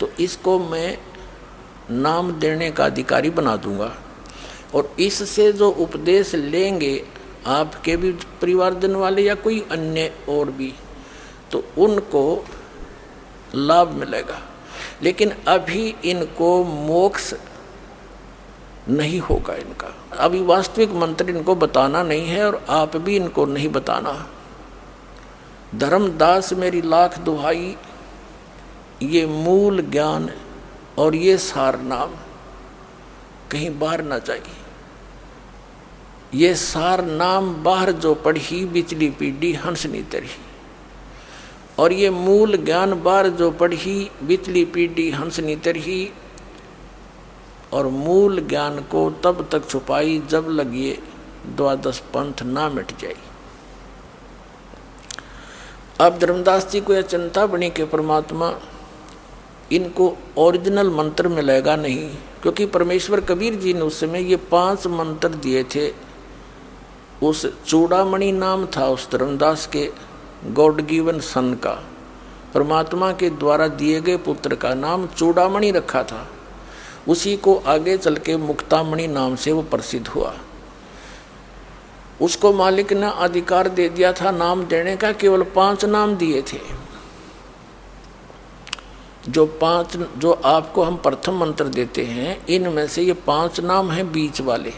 तो इसको मैं नाम देने का अधिकारी बना दूंगा, और इससे जो उपदेश लेंगे आपके भी परिवारजन वाले या कोई अन्य और भी, तो उनको लाभ मिलेगा। लेकिन अभी इनको मोक्ष नहीं होगा, इनका अभी वास्तविक मंत्र इनको बताना नहीं है, और आप भी इनको नहीं बताना। धर्मदास मेरी लाख दुहाई, ये मूल ज्ञान और ये सार नाम कहीं बाहर ना जाएगी। ये सार नाम बाहर जो पढ़ी बिचली पीढ़ी हंसनी तरही, और ये मूल ज्ञान बाहर जो पढ़ी बिचली पीढ़ी हंसनी तरही, और मूल ज्ञान को तब तक छुपाई जब लगिए द्वादश पंथ ना मिट जाए। अब धर्मदास जी को यह चिंता बनी कि परमात्मा इनको ओरिजिनल मंत्र मिलेगा नहीं, क्योंकि परमेश्वर कबीर जी ने उस समय ये 5 मंत्र दिए थे। उस चूड़ामणि नाम था उस धर्मदास के गॉड गिवन सन का, परमात्मा के द्वारा दिए गए पुत्र का नाम चूड़ामणि रखा था। उसी को आगे चल के मुक्तामणि नाम से वो प्रसिद्ध हुआ। उसको मालिक ने अधिकार दे दिया था नाम देने का, केवल 5 नाम दिए थे। जो आपको हम प्रथम मंत्र देते हैं, इनमें से ये 5 नाम हैं बीच वाले।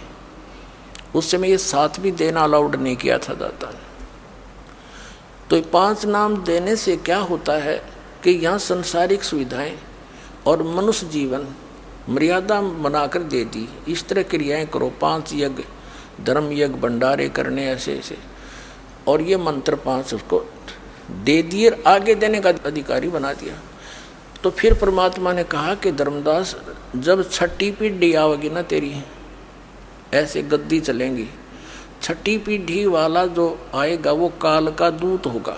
उस समय ये 7 भी देना अलाउड नहीं किया था दाता ने। तो ये 5 नाम देने से क्या होता है कि यहाँ संसारिक सुविधाएं और मनुष्य जीवन मर्यादा बनाकर दे दी, इस तरह क्रियाएं करो, 5 यज्ञ, धर्म यज्ञ, भंडारे करने ऐसे ऐसे, और ये मंत्र 5 उसको दे दिए, आगे देने का अधिकारी बना दिया। तो फिर परमात्मा ने कहा कि धर्मदास जब 6ठी पीढ़ी आवेगी ना तेरी, ऐसे गद्दी चलेंगी, 6ठी पीढ़ी वाला जो आएगा वो काल का दूत होगा,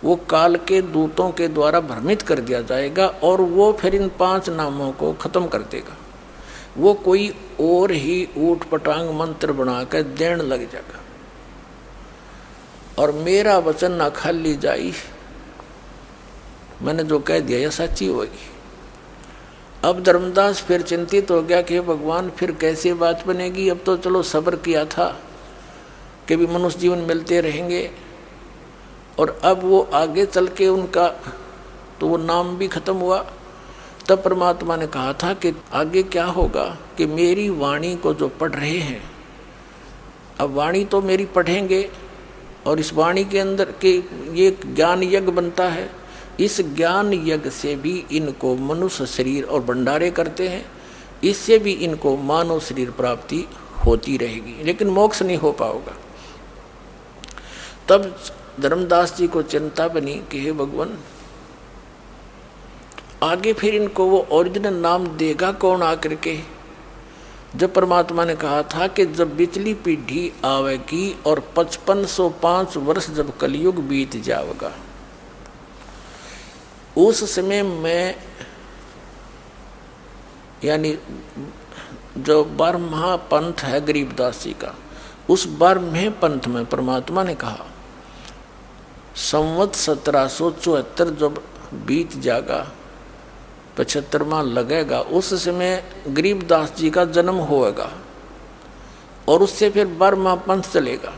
वो काल के दूतों के द्वारा भ्रमित कर दिया जाएगा, और वो फिर इन 5 नामों को खत्म कर देगा। वो कोई और ही ऊट पटांग मंत्र बनाकर देने लग जाएगा, और मेरा वचन ना खाली जाई, मैंने जो कह दिया यह सच्ची होगी। अब धर्मदास फिर चिंतित हो गया कि भगवान फिर कैसे बात बनेगी। अब तो चलो सब्र किया था, के भी मनुष्य जीवन मिलते रहेंगे। और अब वो आगे चल के उनका तो वो नाम भी खत्म हुआ। तब परमात्मा ने कहा था कि आगे क्या होगा कि मेरी वाणी को जो पढ़ रहे हैं, अब वाणी तो मेरी पढ़ेंगे और इस वाणी के अंदर के ये ज्ञान यज्ञ बनता है, इस ज्ञान यज्ञ से भी इनको मनुष्य शरीर और भंडारे करते हैं, इससे भी इनको मानव शरीर प्राप्ति होती रहेगी, लेकिन मोक्ष नहीं हो पाएगा। तब धर्मदास जी को चिंता बनी कि हे भगवान, आगे फिर इनको वो ओरिजिनल नाम देगा कौन आकर के। जब परमात्मा ने कहा था कि जब पिछली पीढ़ी आवेगी और 5505 वर्ष जब कलयुग बीत जाएगा, उस समय में यानी जो 12वां पंथ है गरीबदास जी का, उस 12वें पंथ में परमात्मा ने कहा संवत 1774 जब बीत जाएगा, 75वां लगेगा, उस समय गरीबदास जी का जन्म होएगा और उससे फिर 12वां पंथ चलेगा।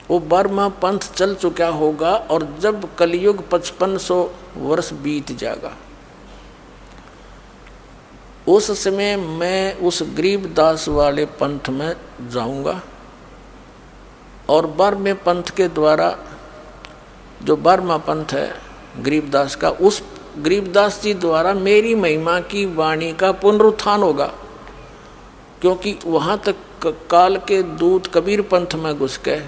वो 12वां पंथ चल चुका होगा और जब कलयुग 5500 वर्ष बीत जाएगा, उस समय मैं उस गरीबदास वाले पंथ में जाऊंगा और 12वें पंथ के द्वारा, जो 12वां पंथ है गरीबदास का, उस गरीबदास जी द्वारा मेरी महिमा की वाणी का पुनरुत्थान होगा। क्योंकि वहाँ तक काल के दूत कबीर पंथ में घुस गए,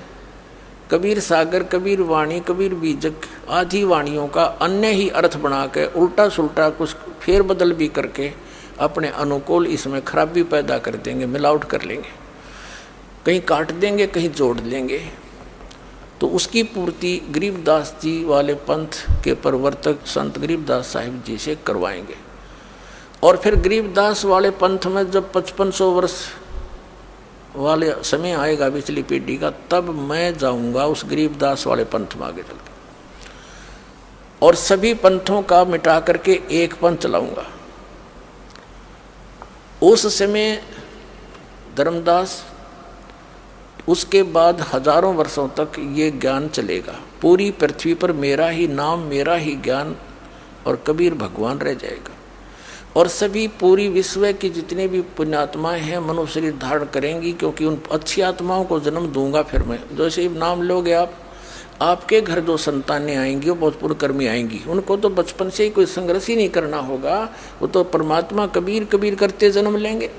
कबीर सागर, कबीर वाणी, कबीर बीजक आदि वाणियों का अन्य ही अर्थ बना के उल्टा सुल्टा कुछ फेर बदल भी करके अपने अनुकूल इसमें खराबी पैदा कर देंगे, मिलावट कर लेंगे, कहीं काट देंगे, कहीं जोड़ लेंगे। तो उसकी पूर्ति गरीबदास जी वाले पंथ के प्रवर्तक संत गरीबदास साहिब जी से करवाएंगे। और फिर गरीबदास वाले पंथ में जब 5500 वर्ष वाले समय आएगा पिछली पीढ़ी का, तब मैं जाऊंगा उस गरीबदास वाले पंथ में आगे चल के और सभी पंथों का मिटा करके एक पंथ चलाऊंगा। उस समय धर्मदास, उसके बाद हजारों वर्षों तक ये ज्ञान चलेगा, पूरी पृथ्वी पर मेरा ही नाम, मेरा ही ज्ञान और कबीर भगवान रह जाएगा। और सभी पूरी विश्व की जितनी भी पुण्यात्माएं हैं मनुष्य शरीर धारण करेंगी, क्योंकि उन अच्छी आत्माओं को जन्म दूंगा। फिर मैं जैसे ही नाम लोगे आप, आपके घर जो संतानें आएंगी वो बहुत पुरकर्मी आएंगी, उनको तो बचपन से ही कोई संघर्ष ही नहीं करना होगा, वो तो परमात्मा कबीर कबीर करते जन्म लेंगे।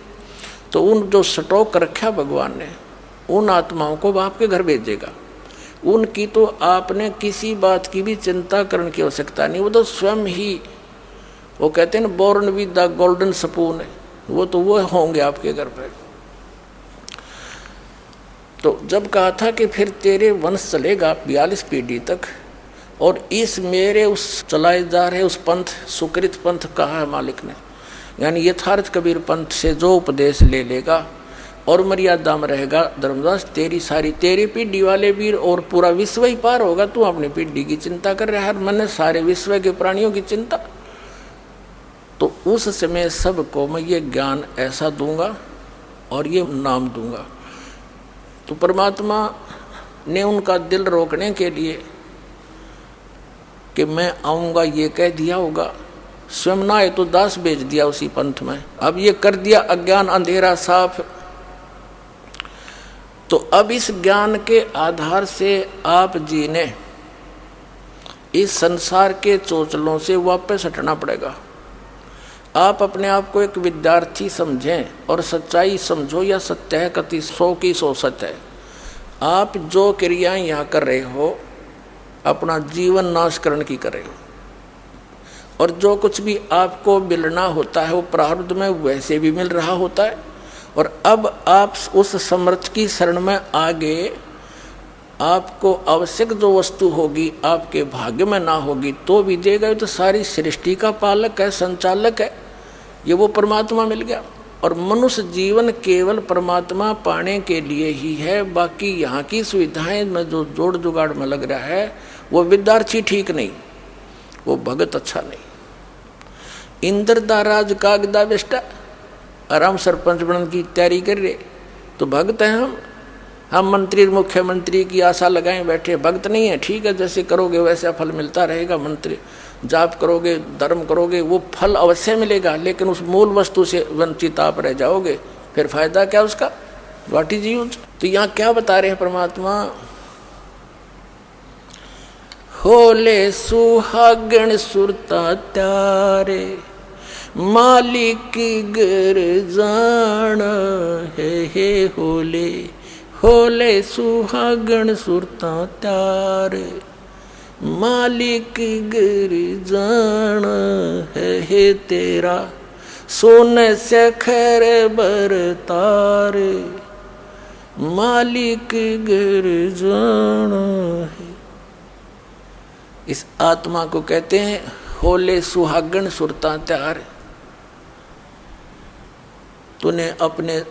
तो उन जो स्टॉक रखा भगवान ने, उन आत्माओं को आपके घर भेजेगा। उनकी तो आपने किसी बात की भी चिंता करने की आवश्यकता नहीं, वो तो स्वयं ही, वो कहते हैं ना born with the golden spoon, वो होंगे आपके घर पर। तो जब कहा था कि फिर तेरे वंश चलेगा 42 पीढ़ी तक, और इस मेरे उस चलाए जा रहे उस पंथ, सुकृत पंथ कहा है मालिक ने, यानी यथार्थ कबीर पंथ से जो उपदेश ले लेगा और मर्यादा में रहेगा, धर्मदास तेरी सारी, तेरी पीढ़ी वाले वीर और पूरा विश्व ही पार होगा। तू अपनी पीढ़ी की चिंता कर रहा है, मैंने सारे विश्व के प्राणियों की चिंता। तो उस समय सबको मैं ये ज्ञान ऐसा दूंगा और ये नाम दूंगा। तो परमात्मा ने उनका दिल रोकने के लिए कि मैं आऊँगा ये कह दिया होगा, स्वयं ना है तो दास भेज दिया उसी पंथ में। अब ये कर दिया अज्ञान अंधेरा साफ। तो अब इस ज्ञान के आधार से आप जी ने इस संसार के चोचलों से वापस हटना पड़ेगा। आप अपने आप को एक विद्यार्थी समझें और सच्चाई समझो, या सत्य है कति 100 की 100 सत्य है। आप जो क्रियाएं यहाँ कर रहे हो अपना जीवन नाश करने की कर रहे हो, और जो कुछ भी आपको मिलना होता है वो प्रारब्ध में वैसे भी मिल रहा होता है। और अब आप उस समर्थ की शरण में आगे आपको आवश्यक जो वस्तु होगी आपके भाग्य में ना होगी तो भी देगा। तो सारी सृष्टि का पालक है, संचालक है, ये वो परमात्मा मिल गया। और मनुष्य जीवन केवल परमात्मा पाने के लिए ही है। बाकी यहाँ की सुविधाएं में जो जोड़ जुगाड़ में लग रहा है वो विद्यार्थी ठीक नहीं, वो भगत अच्छा नहीं। इंद्र दा राज कागदा बेस्टा, आराम सरपंच बनने की तैयारी कर रहे तो भगत हैं हम। हम मंत्री मुख्यमंत्री की आशा लगाए बैठे, भक्त नहीं है, ठीक है, जैसे करोगे वैसा फल मिलता रहेगा। मंत्री जाप करोगे, धर्म करोगे, वो फल अवश्य मिलेगा, लेकिन उस मूल वस्तु से वंचित आप रह जाओगे, फिर फायदा क्या उसका, व्हाट इज यूज। तो यहाँ क्या बता रहे हैं परमात्मा, होले सुहागण सुरता त्यारे, मालिक की गर जान है होले, होले सुहागण सुरता त्यारे, मालिक की गर जान है तेरा, सोने से खैर बरतारे, मालिक गर जान है। इस आत्मा को कहते हैं होले सुहागण सुरता त्यार। तूने अपने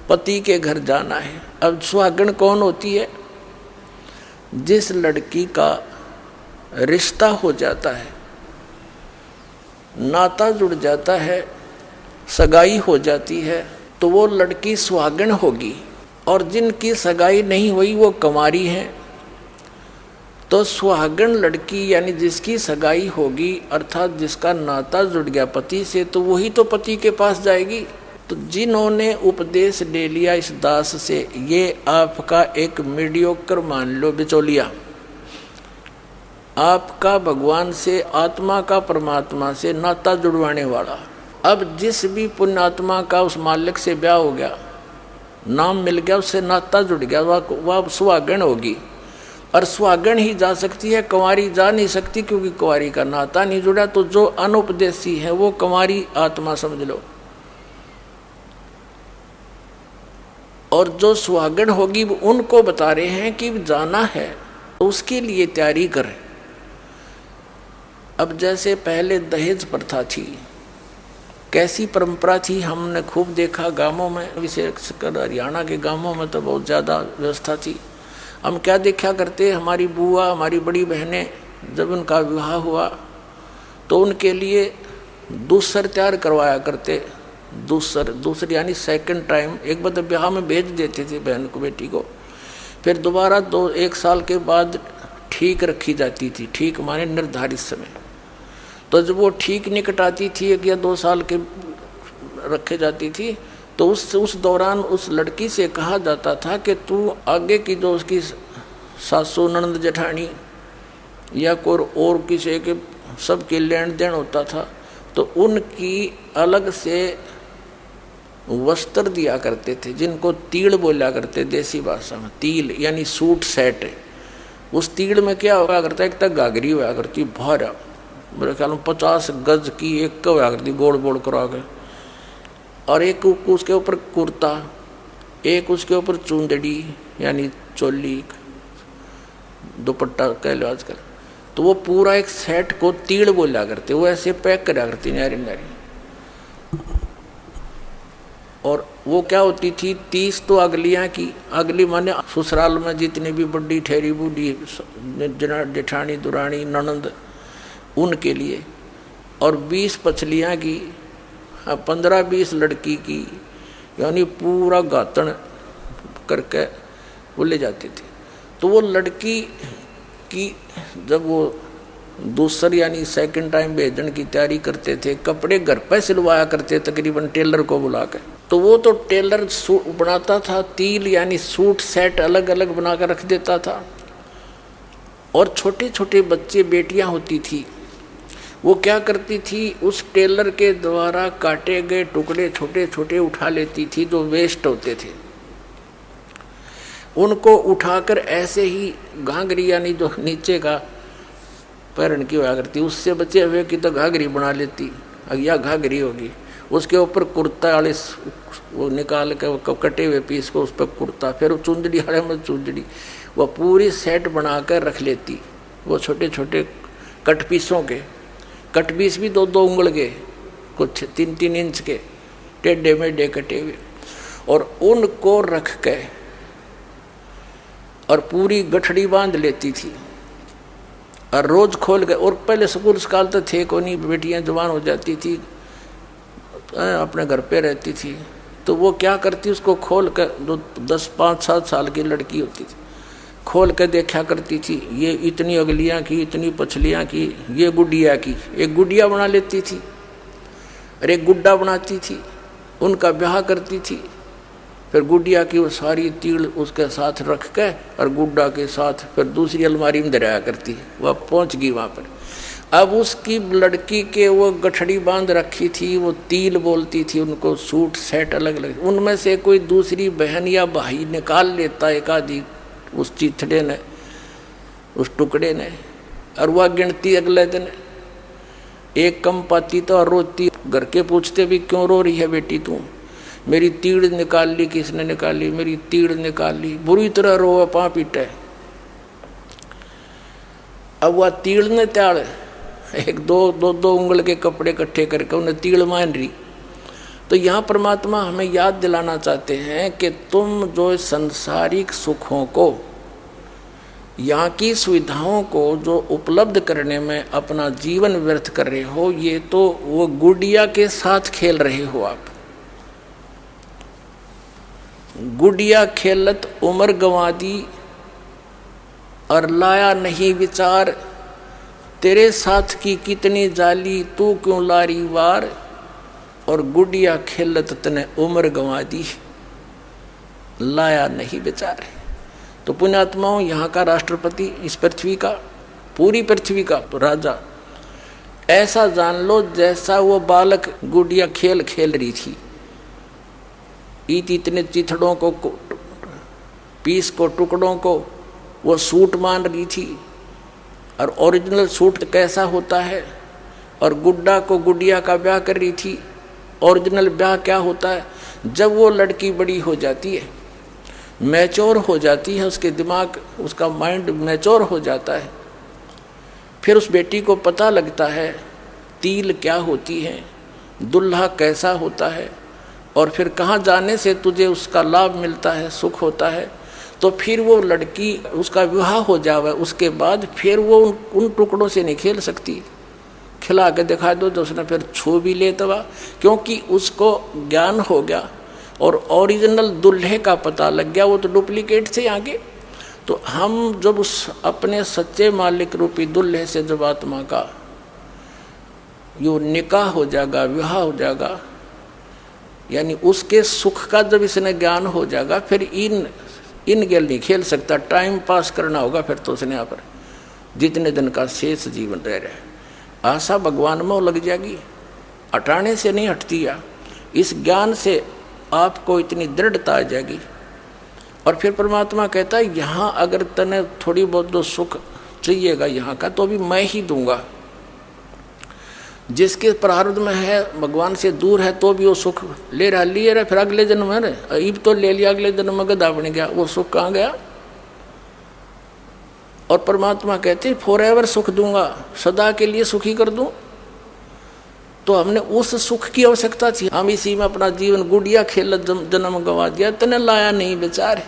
पति के घर जाना है। अब सुहागण कौन होती है, जिस लड़की का रिश्ता हो जाता है, नाता जुड़ जाता है, सगाई हो जाती है, तो वो लड़की सुहागण होगी। और जिनकी सगाई नहीं हुई वो कुंवारी है। तो सुहागण लड़की यानी जिसकी सगाई होगी, अर्थात जिसका नाता जुड़ गया पति से, तो वही तो पति के पास जाएगी। तो जिन्होंने उपदेश ले लिया इस दास से, ये आपका एक मीडियोकर मान लो बिचौलिया, आपका भगवान से, आत्मा का परमात्मा से नाता जुड़वाने वाला। अब जिस भी पुण्यात्मा का उस मालिक से ब्याह हो गया, नाम मिल गया, उससे नाता जुड़ गया, वह सुहागण होगी। और सुहागण ही जा सकती है, कुंवारी जा नहीं सकती, क्योंकि कुंवारी का नाता नहीं जुड़ा। तो जो अनुपदेशी है वो कुंवारी आत्मा समझ लो, और जो सुहागण होगी उनको बता रहे हैं कि जाना है तो उसके लिए तैयारी करें। अब जैसे पहले दहेज प्रथा थी, कैसी परंपरा थी, हमने खूब देखा गांवों में, विशेषकर हरियाणा के गांवों में तो बहुत ज़्यादा व्यवस्था थी। हम क्या देखा करते, हमारी बुआ, हमारी बड़ी बहनें, जब उनका विवाह हुआ तो उनके लिए दूसर तैयार करवाया करते। दूसर यानी सेकंड टाइम, एक बार ब्याह में भेज देते थे बहन को, बेटी को, फिर दोबारा 1 साल के बाद ठीक रखी जाती थी। ठीक माने निर्धारित समय। तो जब वो ठीक निकट आती थी, 1 या 2 साल के रखे जाती थी, तो उस दौरान उस लड़की से कहा जाता था कि तू आगे की जो उसकी सासू, ननद, जेठानी या कोई और किसी के सबके लेन देन होता था, तो उनकी अलग से वस्त्र दिया करते थे, जिनको तीड़ बोला करते देसी भाषा में। तील यानी सूट सेट है। उस तीड़ में क्या हुआ करता है, एक तक घाघरी हुआ करती भारा, मेरे ख्याल में 50 गज की एक हुआ करती, गोल गोल करा के, और एक उसके ऊपर कुर्ता, एक उसके ऊपर चुंदड़ी यानी चोली, दुपट्टा कह लो आजकल। तो वो पूरा एक सेट को तीड़ बोला करते, वो ऐसे पैक करा करती न्यारी न्यारी। और वो क्या होती थी, 30 तो अगलियाँ की, अगली माने ससुराल में जितनी भी बड़ी ठहरी बूढ़ी जेठानी, दुरानी, ननंद, उनके लिए, और 20 पछलियाँ की, 15-20 लड़की की, यानी पूरा गातन करके वो ले जाती थी। तो वो लड़की की जब वो दूसरी यानी सेकंड टाइम भेजने की तैयारी करते थे, कपड़े घर पर सिलवाया करते तकरीबन टेलर को बुला के। तो वो तो टेलर सूट बनाता था, तील यानी सूट सेट अलग अलग बना कर रख देता था। और छोटे छोटे बच्चे, बेटियां होती थी, वो क्या करती थी, उस टेलर के द्वारा काटे गए टुकड़े छोटे छोटे उठा लेती थी, जो वेस्ट होते थे, उनको उठाकर ऐसे ही घाघरी यानी जो नीचे का पैरन की हुआ करती, उससे बचे हुए की तो घाघरी बना लेती, या घाघरी होगी, उसके ऊपर कुर्ता वाले वो निकाल के वो कटे हुए पीस को उस पर कुर्ता, फिर वो चुंदड़ी वाले में चुंदड़ी, वह पूरी सेट बनाकर रख लेती। वो छोटे छोटे कट पीसों के, कट पीस भी 2-2 उंगल के, कुछ 3-3 इंच के टेढ़े मेढ़े कटे हुए, और उनको रख के और पूरी गठड़ी बांध लेती थी, और रोज खोल के। और पहले स्कूल स्काल तो थे को नहीं, बेटियां जवान हो जाती थी, अपने घर पे रहती थी, तो वो क्या करती, उसको खोल कर, जो 10-5-7 साल की लड़की होती थी, खोल कर देखा करती थी, ये इतनी अगलियाँ की, इतनी पछलियाँ की, ये गुडिया की, एक गुडिया बना लेती थी और एक गुड्डा बनाती थी, उनका ब्याह करती थी। फिर गुडिया की वो सारी तीड़ उसके साथ रख के और गुड्डा के साथ फिर दूसरी अलमारी में दराया करती। वह पहुंच गई वहाँ पर। अब उसकी लड़की के वो गठड़ी बांध रखी थी, वो तिल बोलती थी उनको, सूट सेट अलग अलग, उनमें से कोई दूसरी बहन या भाई निकाल लेता एक आदि उस चिथड़े ने, उस टुकड़े ने, और वह गिनती अगले दिन एक कम पाती तो और रोती। घर के पूछते भी क्यों रो रही है बेटी तू? मेरी तीड़ निकाल ली। किसने निकाली? मेरी तीड़ निकाल ली। बुरी तरह रोवे, पाँ पीटे। अब वह तीड़ ने त्याड़ एक दो उंगल के कपड़े इकट्ठे करके उन्हें तीड़ मान रही। तो यहाँ परमात्मा हमें याद दिलाना चाहते हैं कि तुम जो संसारिक सुखों को, यहाँ की सुविधाओं को जो उपलब्ध करने में अपना जीवन व्यर्थ कर रहे हो, ये तो वो गुड़िया के साथ खेल रहे हो आप। गुड़िया खेलत उम्र गंवा दी और लाया नहीं विचार, तेरे साथ की कितनी जाली तू क्यों लारी वार, और गुड़िया खेलत तने उम्र गंवा दी, लाया नहीं विचार। तो पुण्यात्माओं, यहाँ का राष्ट्रपति, इस पृथ्वी का, पूरी पृथ्वी का राजा, ऐसा जान लो जैसा वो बालक गुड़िया खेल खेल रही थी। इतने चिथड़ों को, पीस को, टुकड़ों को वो सूट मान रही थी। और ओरिजिनल सूट कैसा होता है, और गुड्डा को गुड़िया का ब्याह कर रही थी। ओरिजिनल ब्याह क्या होता है? जब वो लड़की बड़ी हो जाती है, मैच्योर हो जाती है, उसके दिमाग, उसका माइंड मैच्योर हो जाता है, फिर उस बेटी को पता लगता है तिल क्या होती है, दुल्हा कैसा होता है, और फिर कहाँ जाने से तुझे उसका लाभ मिलता है, सुख होता है। तो फिर वो लड़की, उसका विवाह हो जावे, उसके बाद फिर वो उन टुकड़ों से नहीं खेल सकती। खिला के दिखा दो तो उसने फिर छू भी ले तवा, क्योंकि उसको ज्ञान हो गया और ओरिजिनल दूल्हे का पता लग गया, वो तो डुप्लीकेट से आगे। तो हम जब उस अपने सच्चे मालिक रूपी दूल्हे से जब आत्मा का यो निकाह हो जाएगा, विवाह हो जाएगा, यानी उसके सुख का जब इसने ज्ञान हो जाएगा, फिर इन गेल नहीं खेल सकता। टाइम पास करना होगा फिर तो उसने यहाँ पर जितने दिन का शेष जीवन रह रहा है। आशा भगवान में लग जाएगी, हटाने से नहीं हटती है। इस ज्ञान से आपको इतनी दृढ़ता आ जाएगी। और फिर परमात्मा कहता है, यहाँ अगर तने थोड़ी बहुत जो सुख चाहिएगा यहाँ का, तो अभी मैं ही दूंगा। जिसके प्रारब्ध में है, भगवान से दूर है, तो भी वो सुख ले रहा, लिए रहा, फिर अगले जन्म है ना, अब तो ले लिया, अगले जन्म में गधा बन गया, वो सुख कहाँ गया? और परमात्मा कहते फॉरएवर सुख दूंगा, सदा के लिए सुखी कर दूं। तो हमने उस सुख की आवश्यकता थी, हम इसी में अपना जीवन गुड़िया खेल जन्म गंवा दिया, तने लाया नहीं बेचारे।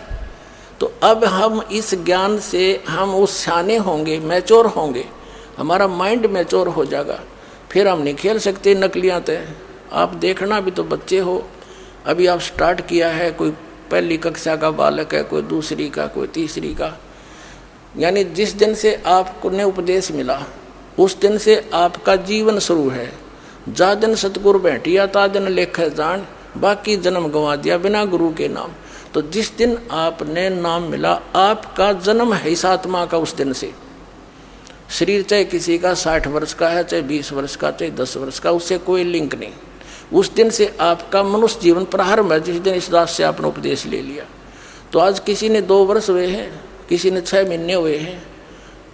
तो अब हम इस ज्ञान से हम उस शाने होंगे, मैच्योर होंगे, हमारा माइंड मैच्योर हो जाएगा। फिर हम नहीं खेल सकते नकलियाँ थे। आप देखना, भी तो बच्चे हो, अभी आप स्टार्ट किया है, कोई पहली कक्षा का बालक है, कोई दूसरी का, कोई तीसरी का, यानी जिस दिन से आपको ने उपदेश मिला उस दिन से आपका जीवन शुरू है। जा दिन सतगुरु बैठिया ता दिन लेख जान, बाकी जन्म गंवा दिया बिना गुरु के नाम। तो जिस दिन आपने नाम मिला, आपका जन्म है इस आत्मा का। उस दिन से शरीर चाहे किसी का 60 वर्ष का है, चाहे 20 वर्ष का, चाहे 10 वर्ष का, उससे कोई लिंक नहीं। उस दिन से आपका मनुष्य जीवन प्रारंभ है, जिस दिन इस दास से आपने उपदेश ले लिया। तो आज किसी ने 2 वर्ष हुए हैं, किसी ने 6 महीने हुए हैं,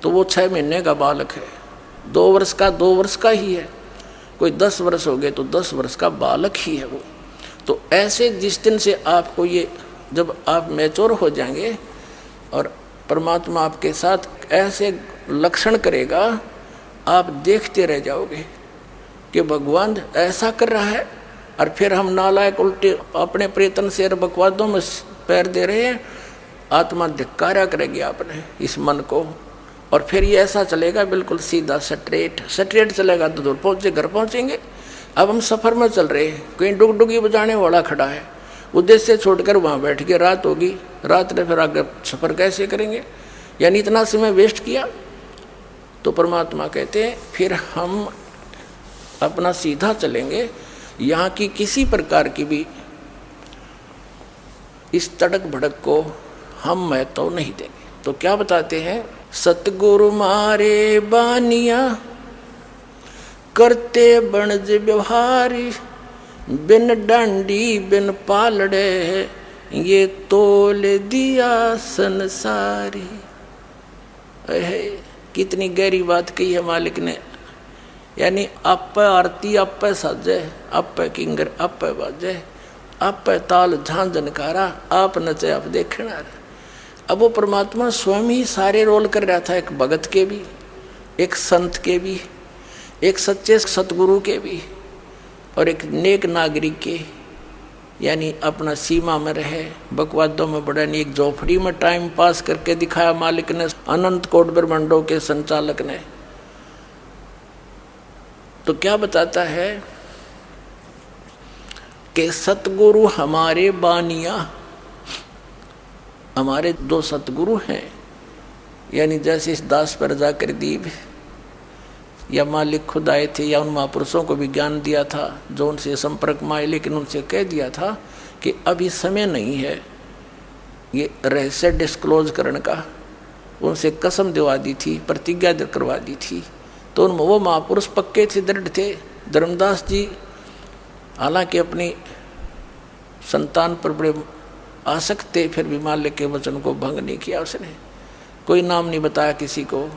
तो वो 6 महीने का बालक है। 2 वर्ष का 2 वर्ष का ही है, कोई 10 वर्ष हो गए तो 10 वर्ष का बालक ही है वो। तो ऐसे जिस दिन से आपको ये, जब आप मैच्योर हो जाएंगे और परमात्मा आपके साथ ऐसे लक्षण करेगा, आप देखते रह जाओगे कि भगवान ऐसा कर रहा है। और फिर हम नालायक उल्टे अपने प्रेतन से बकवादों में पैर दे रहे हैं, आत्मा धिक्कारा करेगी आपने इस मन को। और फिर ये ऐसा चलेगा बिल्कुल सीधा स्ट्रेट चलेगा तो दूर पहुँचे, घर पहुँचेंगे। अब हम सफ़र में चल रहे हैं, कहीं डुगडुगी बजाने वाला खड़ा है, उद्देश्य छोड़कर वहाँ बैठ के रात होगी, रात में फिर आगे सफ़र कैसे करेंगे, यानी इतना समय वेस्ट किया। तो परमात्मा कहते हैं फिर हम अपना सीधा चलेंगे, यहाँ की किसी प्रकार की भी इस तड़क भड़क को हम महत्व नहीं देंगे। तो क्या बताते हैं, सतगुरु मारे बानिया करते बनज व्यवहारी, बिन डांडी बिन पालड़े ये तोल दिया संसारी। कितनी गहरी बात कही है मालिक ने, यानी आप आरती आप साजे, आप किंगर आप बाजे, आप ताल झांझनकारा, आप नचे आप देखना। अब वो परमात्मा स्वयं ही सारे रोल कर रहा था, एक भगत के भी, एक संत के भी, एक सच्चे सतगुरु के भी, और एक नेक नागरिक के, यानी अपना सीमा में रहे, बकवादों में बड़ा नहीं, एक झोपड़ी में टाइम पास करके दिखाया मालिक ने, अनंत कोट ब्रह्मांडों के संचालक ने। तो क्या बताता है कि सतगुरु हमारे बानिया, हमारे दो सतगुरु हैं, यानी जैसे इस दास पर जाकर दीप या मालिक खुद आए थे, या उन महापुरुषों को भी ज्ञान दिया था जो उनसे संपर्क में आए, लेकिन उनसे कह दिया था कि अभी समय नहीं है ये रहस्य डिस्क्लोज करने का, उनसे कसम दिवा दी थी, प्रतिज्ञा करवा दी थी। तो वो महापुरुष पक्के थे, दृढ़ थे। धर्मदास जी हालांकि अपनी संतान पर बड़े आसक्त थे, फिर भी मालिक के वचन को भंग नहीं किया उसने, कोई नाम नहीं बताया किसी को।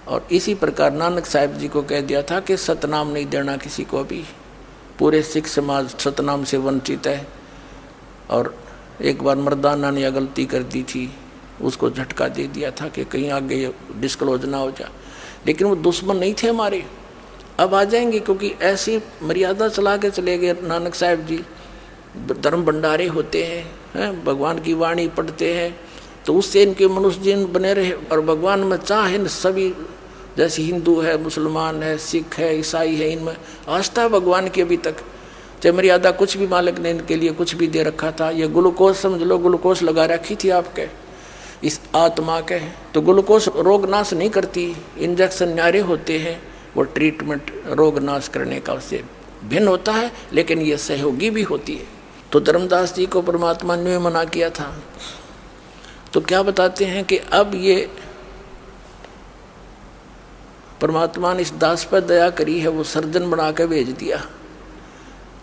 और इसी प्रकार नानक साहिब जी को कह दिया था कि सतनाम नहीं देना किसी को भी, पूरे सिख समाज सतनाम से वंचित है। और एक बार मर्दाना ने यह गलती कर दी थी, उसको झटका दे दिया था कि कहीं आगे ये डिस्क्लोज ना हो जाए, लेकिन वो दुश्मन नहीं थे हमारे, अब आ जाएंगे, क्योंकि ऐसी मर्यादा चला के चले गए नानक साहिब जी। धर्म भंडारे होते हैं, भगवान की वाणी पढ़ते हैं, तो उससे इनके मनुष्य जीवन बने रहे। और भगवान में चाहे सभी, जैसे हिंदू है, मुसलमान है, सिख है, ईसाई है, इनमें आस्था है भगवान की अभी तक, चाहे मर्यादा कुछ भी मालिक ने इनके लिए कुछ भी दे रखा था। ये ग्लूकोज समझ लो, ग्लूकोज लगा रखी थी आपके इस आत्मा के, तो ग्लूकोज रोग नाश नहीं करती, इंजेक्शन न्यारे होते हैं, वो ट्रीटमेंट रोग नाश करने का उससे भिन्न होता है, लेकिन ये सहयोगी भी होती है। तो धर्मदास जी को परमात्मा ने मना किया था। तो क्या बताते हैं कि अब ये परमात्मा ने इस दास पर दया करी है, वो सर्जन बना के भेज दिया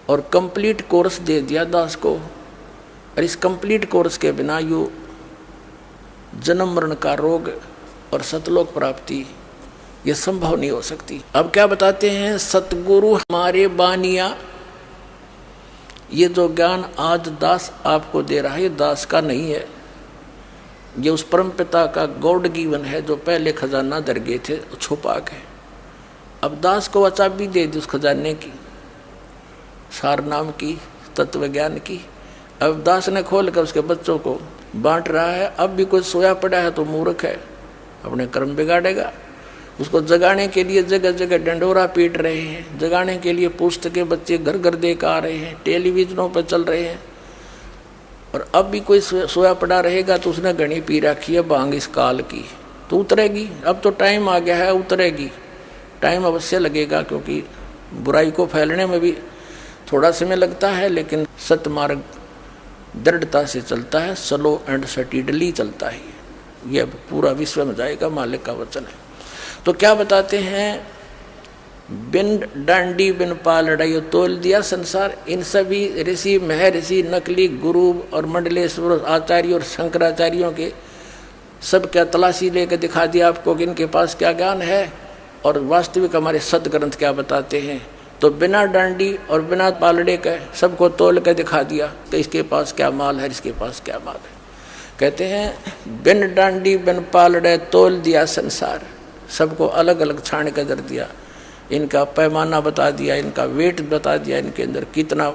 और कंप्लीट कोर्स दे दिया दास को। और इस कंप्लीट कोर्स के बिना यू जन्म मरण का रोग और सतलोक प्राप्ति ये संभव नहीं हो सकती। अब क्या बताते हैं, सतगुरु हमारे बानिया, ये जो ज्ञान आज दास आपको दे रहा है, ये दास का नहीं है, ये उस परम पिता का गॉड गिवन है, जो पहले खजाना दर गए थे छुपा के। अब दास को चाबी दे दी उस खजाने की, सार नाम की, तत्व ज्ञान की। अब दास ने खोल कर उसके बच्चों को बांट रहा है। अब भी कोई सोया पड़ा है तो मूर्ख है, अपने कर्म बिगाड़ेगा। उसको जगाने के लिए जगह जगह डंडोरा पीट रहे हैं, जगाने के लिए पुस्तकें बच्चे घर घर देकर आ रहे हैं, टेलीविजनों पर चल रहे हैं। और अब भी कोई सोया पड़ा रहेगा तो उसने घनी पी रखी है भांग इस काल की, तो उतरेगी। अब तो टाइम आ गया है, उतरेगी। टाइम अवश्य लगेगा, क्योंकि बुराई को फैलने में भी थोड़ा समय लगता है, लेकिन सतमार्ग दृढ़ता से चलता है, स्लो एंड स्टीडली चलता है। यह पूरा विश्व में जाएगा, मालिक का वचन है। तो क्या बताते हैं, बिन डांडी बिन पालड़ाई तोल दिया संसार। इन सभी ऋषि महर्षि नकली गुरु और मंडलेश्वर आचार्य और शंकराचार्यों के सब क्या तलाशी लेकर दिखा दिया आपको कि इनके पास क्या ज्ञान है और वास्तविक हमारे सदग्रंथ क्या बताते हैं। तो बिना डांडी और बिना पालड़े के सबको तोल कर दिखा दिया कि इसके पास क्या माल है, इसके पास क्या माल है। कहते हैं बिन डांडी बिन पालड़े तोल दिया संसार, सबको अलग अलग छान कर दर दिया, इनका पैमाना बता दिया, इनका वेट बता दिया, इनके अंदर कितना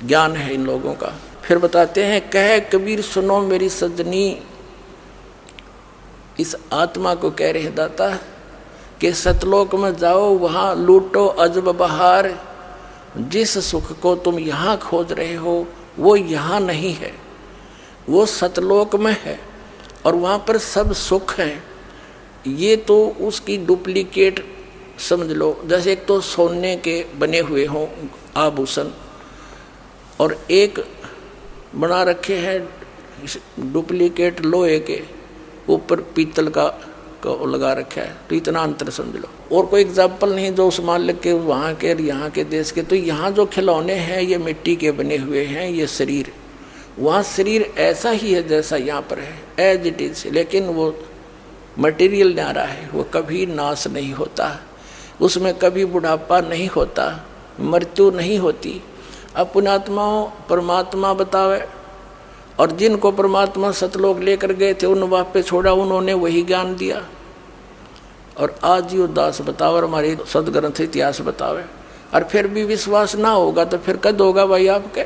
ज्ञान है इन लोगों का। फिर बताते हैं, कहे कबीर सुनो मेरी सजनी, इस आत्मा को कह रहे दाता कि सतलोक में जाओ, वहाँ लूटो अजब बहार, जिस सुख को तुम यहाँ खोज रहे हो वो यहाँ नहीं है, वो सतलोक में है और वहाँ पर सब सुख है। ये तो उसकी डुप्लीकेट समझ लो। जैसे एक तो सोने के बने हुए हों आभूषण और एक बना रखे हैं डुप्लीकेट लोहे के, ऊपर पीतल का लगा रखा है, तो इतना अंतर समझ लो। और कोई एग्जाम्पल नहीं जो उस मान के वहाँ के यहाँ के देश के। तो यहाँ जो खिलौने हैं ये मिट्टी के बने हुए हैं, ये शरीर, वहाँ शरीर ऐसा ही है जैसा यहाँ पर है, एज इट इज, लेकिन वो मटेरियल न्यारा है, वो कभी नाश नहीं होता, उसमें कभी बुढ़ापा नहीं होता, मृत्यु नहीं होती। अब पुण्यात्माओं परमात्मा बतावे, और जिनको परमात्मा सतलोक लेकर गए थे उन वहाँ पे छोड़ा, उन्होंने वही ज्ञान दिया। और आज ही उदास बतावे, हमारे सदग्रंथ इतिहास बतावे, और फिर भी विश्वास ना होगा तो फिर कद होगा भाई आपके।